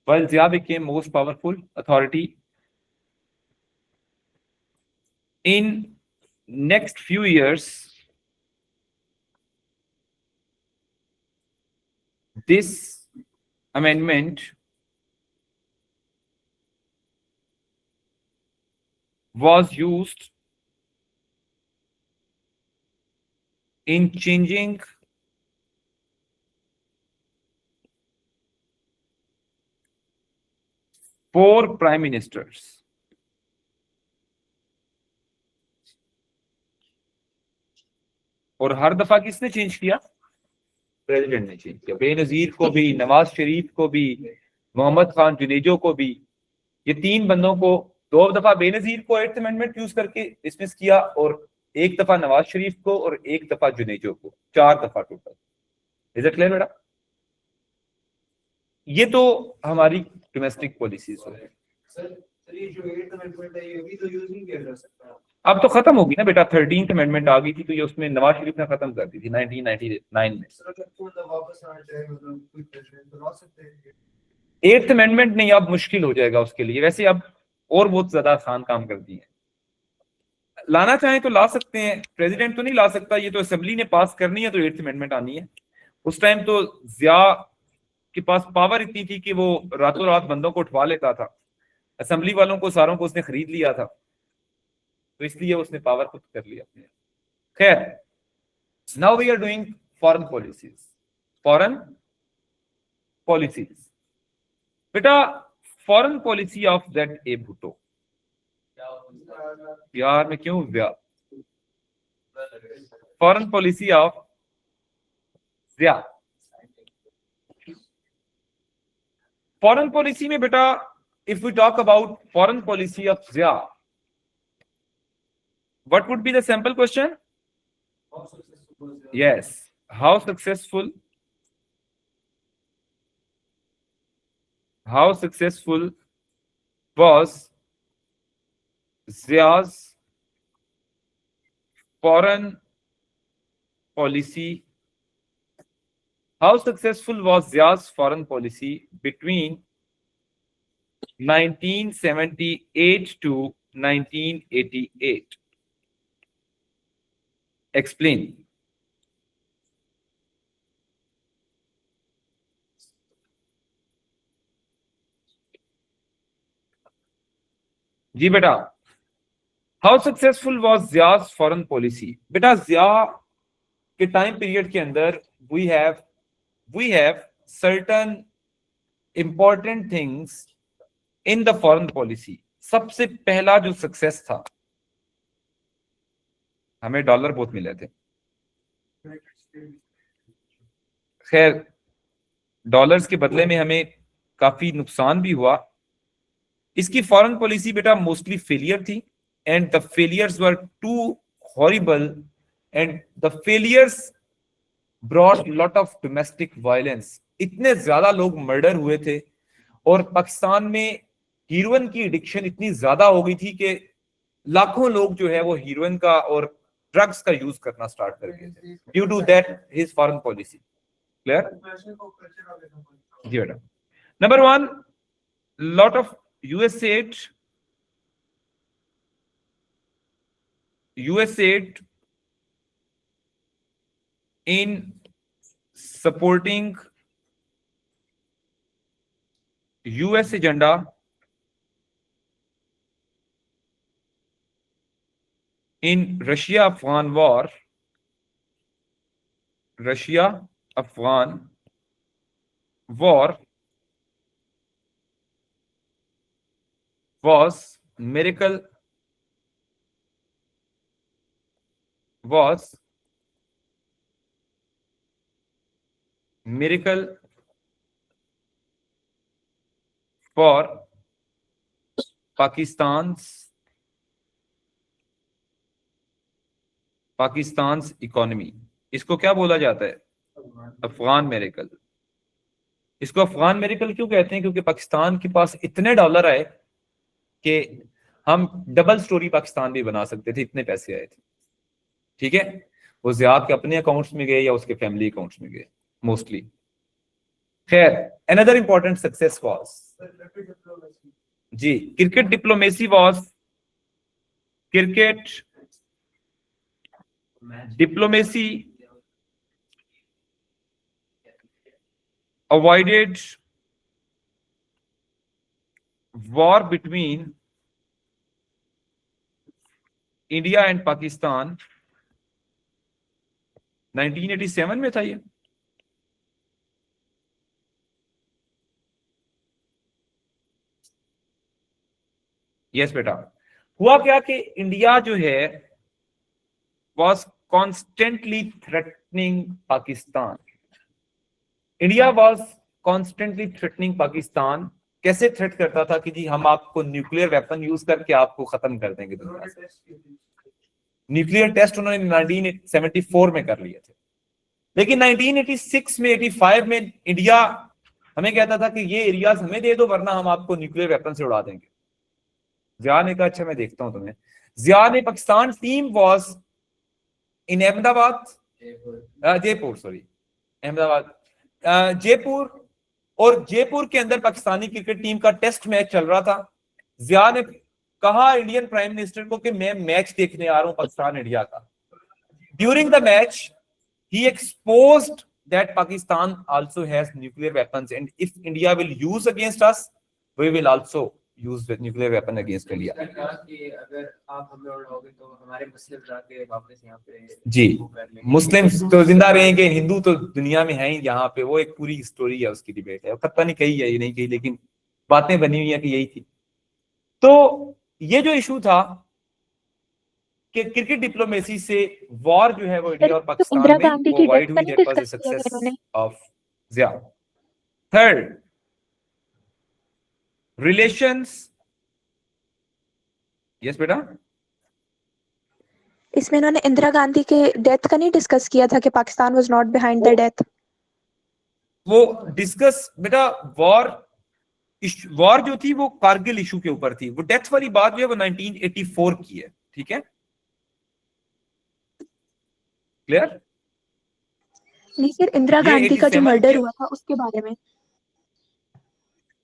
While Zia became most powerful authority, in next few years, this amendment was used in changing four prime ministers. और हर दफा किसने change किया? President ने change किया। बेनजीर को भी, नवाज शरीफ को भी, मोहम्मद खान जुनेजो को भी, ये तीन बंदों को 2 दफा बेनजीर को 8th अमेंडमेंट यूज करके डिसमिस किया और 1 दफा नवाज शरीफ को और 1 दफा जुनेजो को, 4 दफा टोटल। इज इट क्लियर बेटा? ये तो हमारी डोमेस्टिक पॉलिसीज है। अब तो खत्म होगी ना बेटा, 13th अमेंडमेंट आ गई थी तो ये उसमें नवाज शरीफ ने खत्म कर दी थी 1999 में। 8th अमेंडमेंट नहीं, अब मुश्किल हो जाएगा उसके लिए। वैसे अब और बहुत ज्यादा आसान काम कर दिए। लाना चाहें तो ला सकते हैं, प्रेसिडेंट तो नहीं ला सकता, ये तो असेंबली ने पास करनी है तो 8th अमेंडमेंट आनी है। उस टाइम तो जिया के पास पावर इतनी थी कि वो रातों रात बंदों को उठवा लेता था। असेंबली वालों को सारों को उसने खरीद लिया था, तो इसलिए उसने पावर खुद कर लिया। खैर, now we are doing foreign policies. बेटा, foreign policy of Z.A. Bhutto. यार मैं क्यों foreign policy of Zia. Foreign policy में बेटा, if we talk about foreign policy of Zia, what would be the simple question? Yes, how successful was Zia's foreign policy How successful was Zia's foreign policy between 1978 to 1988? Explain. जी बेटा, how successful was Zia's foreign policy? बेटा जिया के time period के अंदर we have certain important things in the foreign policy. सबसे पहला जो success था, हमें डॉलर बहुत मिले थे. खैर डॉलर्स के बदले में हमें काफी नुकसान भी हुआ. इसकी फॉरेन पॉलिसी बेटा मोस्टली फेलियर थी, and the failures were too horrible, and the failures brought lot of domestic violence. इतने ज्यादा लोग मर्डर हुए थे, और पाकिस्तान में हीरोइन की एडिक्शन इतनी ज्यादा हो गई थी कि लाखों लोग जो है वो हीरोइन का और ड्रग्स का यूज करना स्टार्ट कर गए थे due to that his foreign policy. Clear? जी बेटा. Number 1, lot of US aid in supporting US agenda in Russia-Afghan war. Russia-Afghan war was miracle for Pakistan economy. इसको क्या बोला जाता है? अफगान मेरेकल. इसको अफगान मेरेकल क्यों कहते हैं? क्योंकि पाकिस्तान के पास इतने डॉलर आए कि हम डबल स्टोरी पाकिस्तान भी बना सकते थे, इतने पैसे आए थे. ठीक है, वो ज़ियाद के अपने अकाउंट्स में गए या उसके फैमिली अकाउंट्स में गए मोस्टली. खैर, अनदर इंपॉर्टेंट सक्सेस वाज जी cricket diplomacy. Cricket diplomacy avoided war between India and Pakistan. 1987 में था ये. यस बेटा. हुआ क्या कि इंडिया जो है was constantly threatening Pakistan. India was constantly threatening Pakistan. कैसे थ्रेट करता था कि जी हम आपको न्यूक्लियर वेपन यूज करके आपको खत्म कर देंगे दुनिया से. न्यूक्लियर टेस्ट उन्होंने 1974 में कर लिए थे, लेकिन 1986 में 85 में इंडिया हमें कहता था कि ये एरियाज हमें दे दो वरना हम आपको न्यूक्लियर वेपन से उड़ा देंगे. जिया ने कहा अच्छा मैं देखता हूं तुम्हें. जिया ने Pakistan team was in Ahmedabad, Jaipur, और जयपुर के अंदर पाकिस्तानी क्रिकेट टीम का टेस्ट मैच चल रहा था. जिया ने कहा इंडियन प्राइम मिनिस्टर को कि मैं मैच देखने आ रहा हूं पाकिस्तान इंडिया का. ड्यूरिंग द मैच ही exposed that Pakistan also has nuclear weapons, and if India will use against us we will also use the nuclear weapon against India. अगर आप हमें उड़ाओगे तो हमारे मुस्लिम जाके वापस यहाँ पे जी मुस्लिम तो जिंदा रहेंगे, हिंदू तो दुनिया में है ही यहाँ पे. वो एक पूरी स्टोरी है, उसकी डिबेट है, पता नहीं कही है ये नहीं कही, लेकिन बातें बनी हुई है कि यही थी. तो ये जो इशू था कि क्रिकेट डिप्लोमेसी से वॉर जो है वो इंडिया और पाकिस्तान में वो अवॉइड हुई. That was the success of Zia. Third, relations. Yes बेटा. इसमें इन्होंने इंदिरा गांधी के डेथ का नहीं डिस्कस किया था कि Pakistan was not behind the death? वो डिस्कस बेटा वॉर जो थी वो कारगिल इशू के ऊपर थी. वो डेथ वाली बात जो है वो 1984 की है. ठीक है, क्लियर? नहीं सर, इंदिरा ये गांधी का जो 87 मर्डर के- हुआ था उसके बारे में।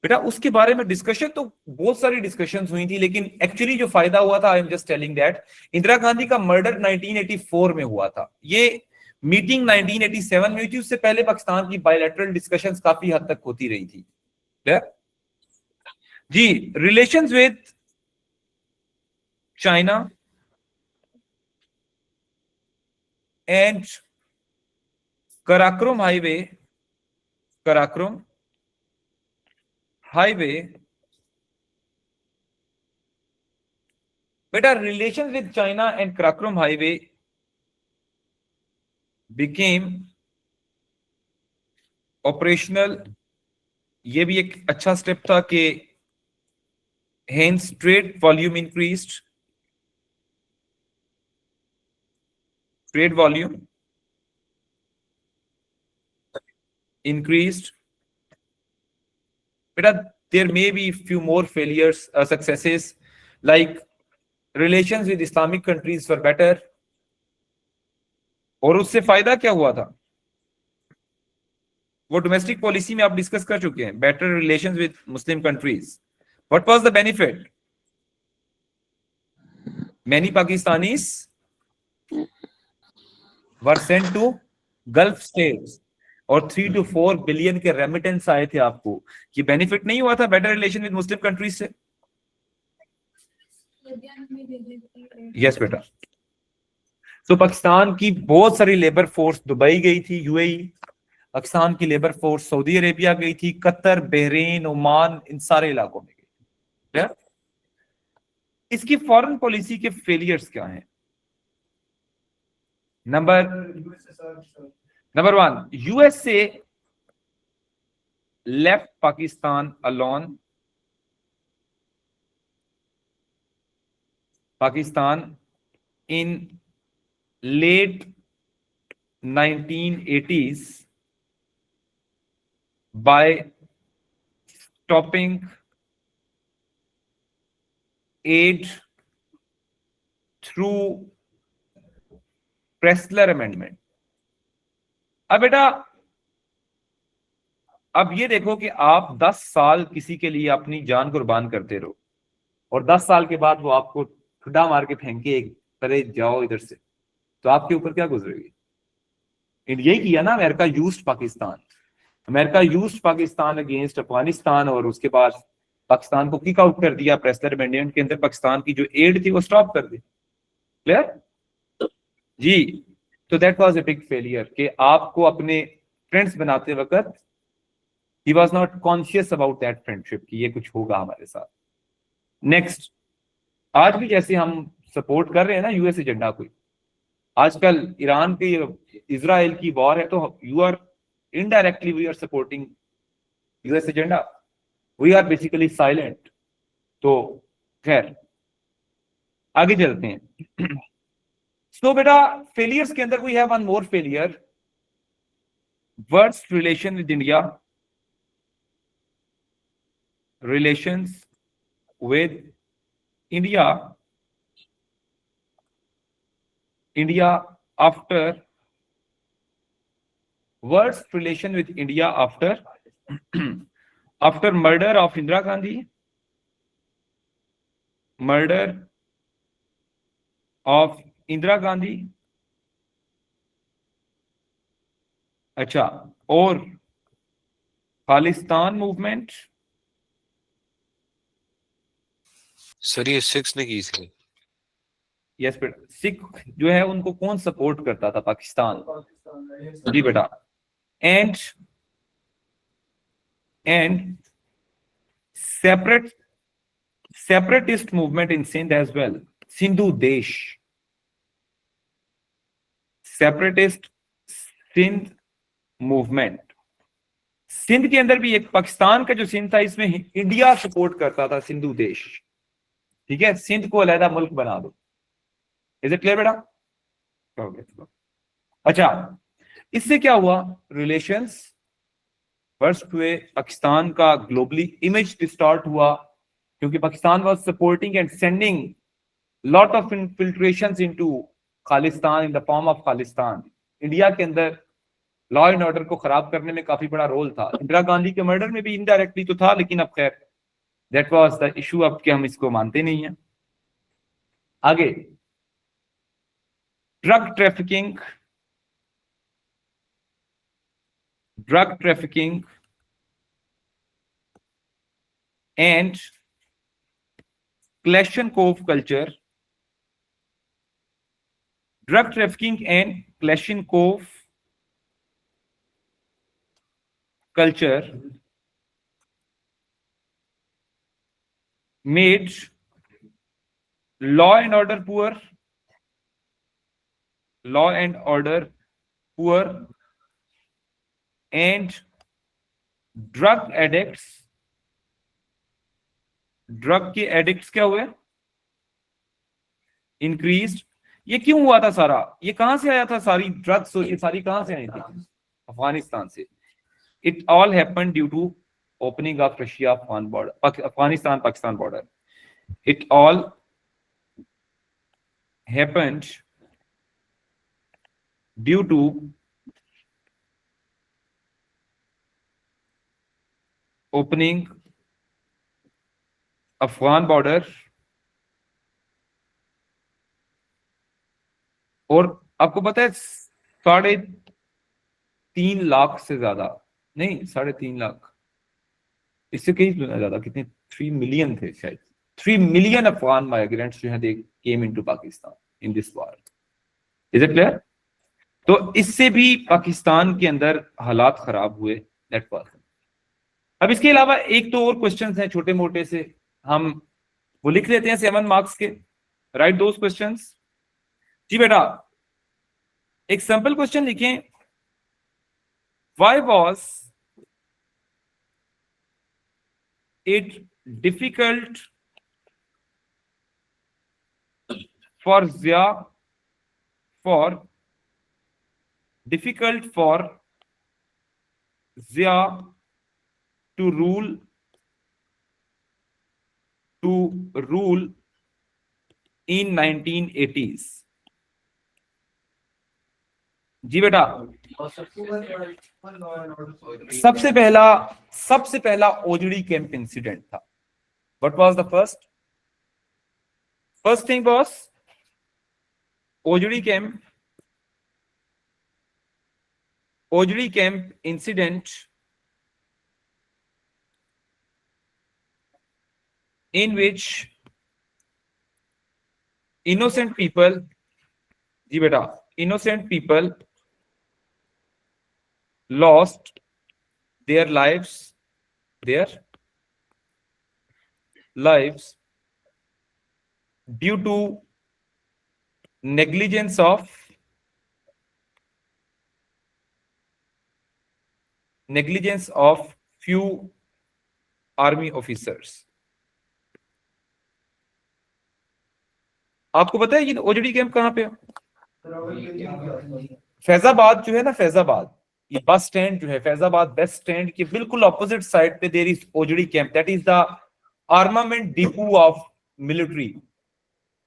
बेटा उसके बारे में डिस्कशन तो बहुत सारी डिस्कशंस हुई थी, लेकिन एक्चुअली जो फायदा हुआ था, I am just telling that Indira Gandhi का मर्डर 1984 में हुआ था। ये मीटिंग 1987 में हुई थी। उससे पहले पाकिस्तान की बायलैटरल डिस्कशंस काफी हद तक होती रही थी। जी, relations with China and Karakoram highway बेटा, relations with China and Karakoram highway became operational. ये भी एक अच्छा स्टेप था कि hence trade volume increased, trade volume increased. Beta, there may be few more failures, successes, like relations with Islamic countries were better. और उससे फायदा क्या हुआ था वो डोमेस्टिक पॉलिसी में आप डिस्कस कर चुके हैं, better relations with Muslim countries. What was the benefit? Many Pakistanis were sent to Gulf states और 3 to 4 बिलियन के रेमिटेंस आए थे आपको। ये बेनिफिट नहीं हुआ था better relation with Muslim countries से? यस बेटा। तो पाकिस्तान की बहुत सारी लेबर फोर्स दुबई गई थी, यूएई। पाकिस्तान की लेबर फोर्स सऊदी अरेबिया गई थी, कतर, बहरीन, ओमान, इन सारे इलाकों में गई। इसकी फॉरेन पॉलिसी के फेलियर्स क्या हैं? Number 1, USA left Pakistan alone. Pakistan in late 1980s by stopping aid through Pressler Amendment. अब बेटा अब ये देखो कि आप 10 साल किसी के लिए अपनी जान कुर्बान करते रहो और 10 साल के बाद वो आपको ठुड्डा मार के फेंके एक तरह जाओ इधर से, तो आपके ऊपर क्या गुजरेगी? यही किया ना America, used Pakistan. America used Pakistan against Afghanistan और उसके बाद पाकिस्तान को किक आउट कर दिया। प्रेसलर अमेंडमेंट के अंदर पाकिस्तान की जो एड थी वो स्टॉप कर दी। क्लियर जी? तो that was a big failure कि आपको अपने फ्रेंड्स बनाते वक्त he was not conscious about that friendship कि ये कुछ होगा हमारे साथ। नेक्स्ट, आज भी जैसे हम सपोर्ट कर रहे हैं ना यूएस एजेंडा को, आजकल ईरान की इजराइल की वॉर है तो you are indirectly we are supporting US agenda, we are basically silent. तो खैर आगे चलते हैं। सो बेटा फेलियर्स के अंदर we have one more failure, worst relation with India, relations with India after worst relation with India after after murder of Indira Gandhi, अच्छा, और खालिस्तान मूवमेंट। सर ये सिक्स ने की थी। यस बेटा, सिख जो है उनको कौन सपोर्ट करता था? पाकिस्तान। जी बेटा। And separatist movement in Sindh as well, Sindhu Desh, separatist Sindh movement. Sindh के अंदर भी एक पाकिस्तान का जो सिंध था इसमें इंडिया सपोर्ट करता था सिंधु देश। ठीक है, सिंध को अलहदा मुल्क बना दो। इज इट क्लियर बेटा? अच्छा, इससे क्या हुआ? रिलेशंस वर्स्ट हुए, पाकिस्तान का ग्लोबली इमेज डिस्टॉर्ट हुआ क्योंकि Pakistan was supporting and sending lot of infiltrations into Khalistan in the form of Khalistan. India के अंदर लॉ एंड ऑर्डर को खराब करने में काफी बड़ा रोल था। इंदिरा गांधी के मर्डर में भी इनडायरेक्टली तो था, लेकिन अब खैर दैट वाज द इशू, अब के हम इसको मानते नहीं हैं। आगे, drug trafficking, and क्लैशनकोव culture, drug trafficking and क्लैशनकोव culture made law and order poor, and drug के addicts क्या हुए? increased। ये क्यों हुआ था सारा? ये कहां से आया था सारी ड्रग्स? ये सारी कहां से आई थी? अफगानिस्तान से। It all happened due to opening of Russia-Afghanistan border, Afghanistan-Pakistan border. It all happened due to opening Afghan border, और आपको पता है 3.5 लाख से ज्यादा, नहीं 3.5 लाख, इससे कहीं ज्यादा, कितने 3 मिलियन थे शायद, 3 मिलियन अफगान माइग्रेंट्स जो है they came into Pakistan in this war. Is it clear? तो इससे भी पाकिस्तान के अंदर हालात खराब हुए। That was. अब इसके अलावा एक तो और क्वेश्चंस हैं छोटे मोटे से, हम वो लिख लेते हैं 7 मार्क्स के। Right those questions. जी बेटा, एक सिंपल क्वेश्चन लिखें, why was it difficult for Zia to rule in 1980s? जी बेटा, सबसे पहला ओजड़ी कैंप इंसिडेंट था। What was the first thing was Ojhri camp incident in which innocent people, जी बेटा, innocent people lost their lives due to negligence of few army officers। आपको पता है ये ओजड़ी कैंप कहां पे है? फैजाबाद जो है ना, फैजाबाद, ये बस स्टैंड जो है, फैजाबाद बस स्टैंड के बिल्कुल ऑपोजिट साइड पे there is Ojhri camp. That is the armament depot of military.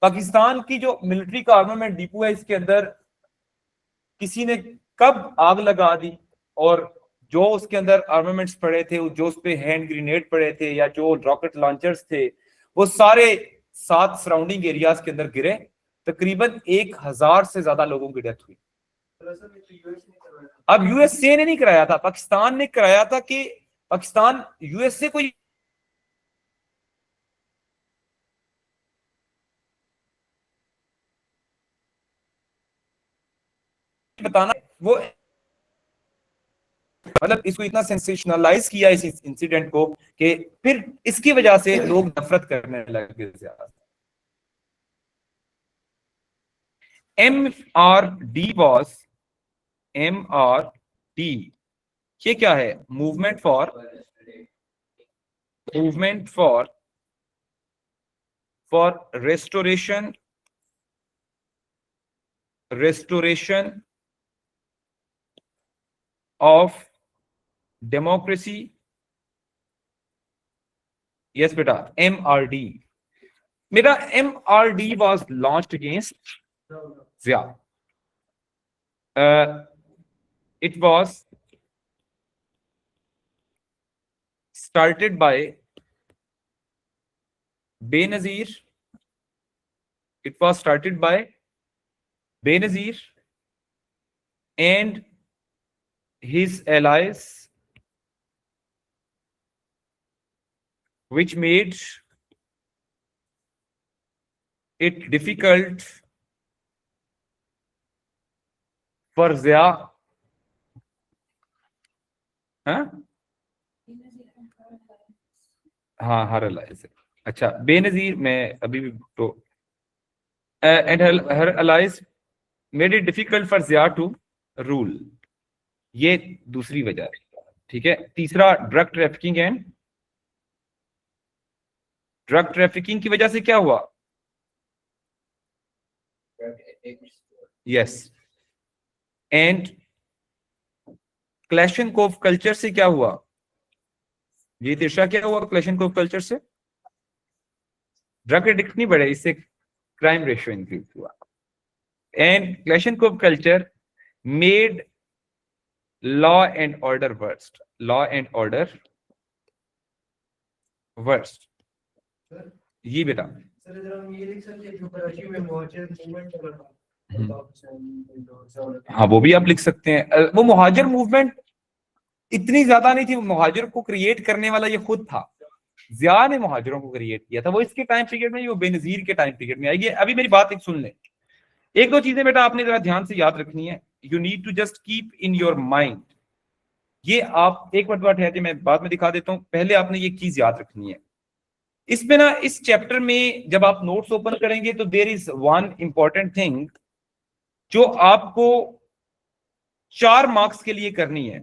Pakistan की जो मिलिट्री का आर्मामेंट डिपो है, इसके अंदर किसी ने कब आग लगा दी, और जो उसके अंदर आर्मामेंट्स पड़े थे, जो उस पे हैंड ग्रेनेड पड़े थे या जो रॉकेट लॉन्चर्स थे, वो सारे 7 सराउंडिंग एरियाज के अंदर गिरे। तकरीबन 1000 से ज्यादा लोगों की डेथ हुई। अब यूएसए ने नहीं कराया था, पाकिस्तान ने कराया था कि पाकिस्तान यूएसए को बताना, वो मतलब इसको इतना सेंसेशनलाइज किया इस इंसिडेंट को कि फिर इसकी वजह से लोग नफरत करने लगे ज्यादा। MRD was MRD, ये क्या है? Movement for restoration of democracy। yes beta, MRD। मेरा MRD was launched against Zia it was started by Benazir. It was started by Benazir and his allies, which made it difficult for Zia. हाँ हाँ, हर allies. अच्छा, बेनजीर में अभी भी तो and her allies made it difficult for Zia to rule. ये दूसरी वजह है, ठीक है. तीसरा, drug trafficking and drug trafficking की वजह से क्या हुआ? यस. एंड क्लैशनकोव कल्चर से क्या हुआ? ये तीसरा क्या हुआ क्लैशनकोव कल्चर से? ड्रग एडिक्ट नहीं बढ़े, इससे क्राइम रेशियो इंक्रीज हुआ. And क्लैशनकोव culture made law and order worst. Law and order worst. ये बेटा सर इधर हम ये लिख सकते हैं जो कराची में मुहाजिर मूवमेंट चल रहा है. हाँ, वो भी आप लिख सकते हैं. वो मुहाजिर मूवमेंट इतनी ज्यादा नहीं थी. मुहाजिर को क्रिएट करने वाला ये खुद था. जिया ने मुहाजिरों को क्रिएट किया था. वो इसके टाइम पीरियड में, वो बेनजीर के टाइम पीरियड में आएगी. अभी मेरी बात एक सुन ले. एक दो चीजें बेटा आपने जरा ध्यान से याद रखनी है. You need to just keep in your mind. ये आप एक मिनट ठहर के मैं बाद में दिखा देता हूं. पहले आपने ये चीज याद रखनी है. इसमें ना, इस चैप्टर में जब आप नोट्स ओपन करेंगे तो there is one important thing जो आपको 4 मार्क्स के लिए करनी है.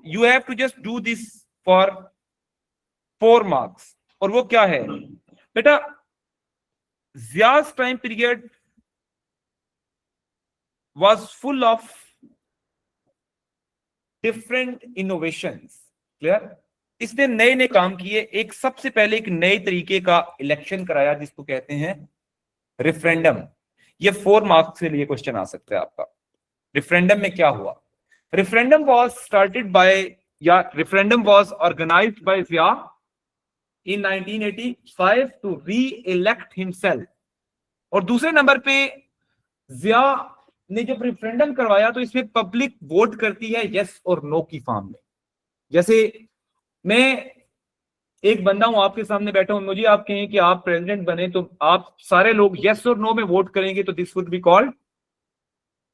You have to just do this for 4 marks. और वो क्या है बेटा? Zia's time period was full of different innovations. Clear? इसने नए नए काम किए. एक सबसे पहले एक नए तरीके का इलेक्शन कराया जिसको कहते हैं रेफरेंडम. ये 4 मार्क्स के लिए क्वेश्चन आ सकता है आपका. रेफरेंडम में क्या हुआ? रेफरेंडम वाज स्टार्टेड बाय, या referendum was organised by Zia in 1985 to re-elect himself. और दूसरे नंबर पे जिया ने जब रेफरेंडम करवाया तो इसमें पब्लिक वोट करती है यस और नो की फॉर्म में. जैसे मैं एक बंदा हूं, आपके सामने बैठा हूं, मुझे आप कहें कि आप प्रेसिडेंट बने तो आप सारे लोग यस और नो में वोट करेंगे, तो this would be called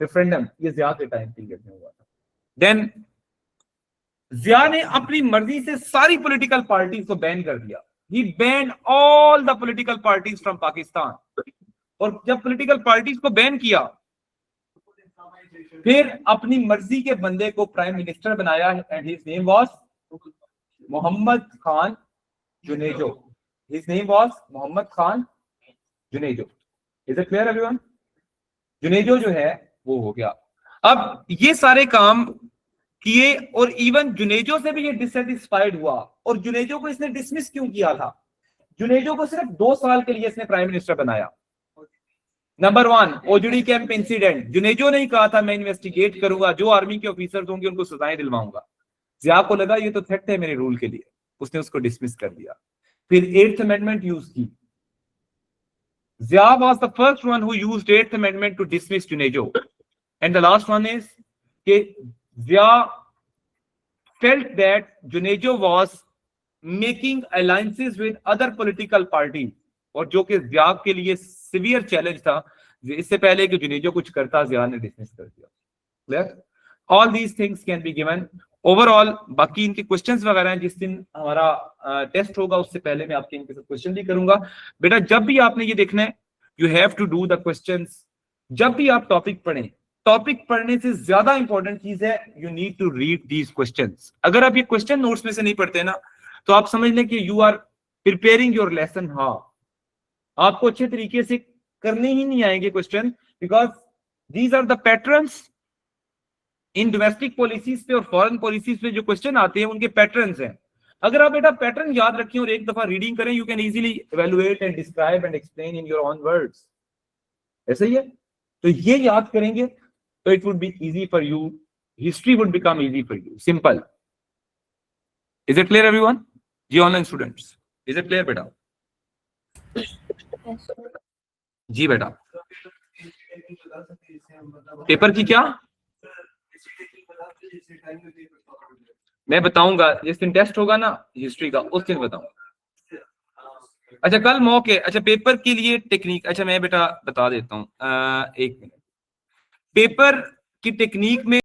referendum. ये जिया के टाइम पीरियड में हुआ था. देन जिया ने अपनी मर्जी से सारी पॉलिटिकल पार्टीज को बैन कर दिया. He ban all the political parties from Pakistan. और जब पॉलिटिकल पार्टीज को बैन किया, फिर अपनी मर्जी के बंदे को प्राइम मिनिस्टर बनाया. And his name was Mohammad Khan Junejo. His name was Mohammad Khan Junejo. Is it clear everyone? Junejo जो है वो हो गया. अब ये सारे काम किए और इवन जुनेजो से भी ये डिससेटिस्फाइड हुआ. और जुनेजो को इसने डिसमिस क्यों किया था? जुनेजो को सिर्फ 2 साल के लिए इसने प्राइम मिनिस्टर बनाया. Number 1, Ojhri camp incident. Junejo ने ही कहा था मैं इन्वेस्टिगेट करूंगा, जो आर्मी के ऑफिसर्स होंगे उनको सजाएं दिलवाऊंगा. जिया को लगा ये तो थ्रेट है मेरे रूल के लिए, उसने उसको डिसमिस कर दिया. फिर 8th अमेंडमेंट यूज की. Zia was the first one who used 8th amendment to dismiss Junejo. And the last one is कि Zia felt that Junejo was making alliances with other political parties. और जो कि जिया के लिए सिवियर चैलेंज था. इससे पहले कि जुनेजो कुछ करता, जिया ने डिसमिस कर दिया. Clear? All these things can be given. Overall बाकी इनके क्वेश्चंस वगैरह हैं. जिस दिन हमारा टेस्ट होगा उससे पहले मैं आपके इनके साथ क्वेश्चन भी करूंगा. बेटा जब भी आपने ये देखना है, you have to do the questions. जब भी आप टॉपिक पढ़ें, टॉपिक पढ़ने से ज्यादा इंपॉर्टेंट चीज है you need to read these questions. अगर आप ये क्वेश्चन नोट्स में से नहीं पढ़ते ना, तो आप समझ लें कि you are preparing your lesson. हाँ, आपको अच्छे तरीके से करने ही नहीं आएंगे question, because these are the patterns in domestic policies पे और फॉरेन पॉलिसीज पे. जो क्वेश्चन आते हैं उनके पैटर्न्स हैं. अगर आप बेटा पैटर्न याद रखें और एक दफा रीडिंग करें, you can easily evaluate and describe and explain in your own words. ऐसा ही है. तो ये याद करेंगे तो it would be easy for you history would become easy for you. Simple. Is it clear, everyone? जी online students. Is it clear, बेटा? जी बेटा. पेपर की क्या? मैं बताऊंगा जिस दिन टेस्ट होगा ना हिस्ट्री का, उस दिन बताऊंगा. अच्छा कल मॉक है. अच्छा पेपर के लिए टेक्निक, अच्छा मैं बेटा बता देता हूँ. एक मिनट. पेपर की टेक्निक में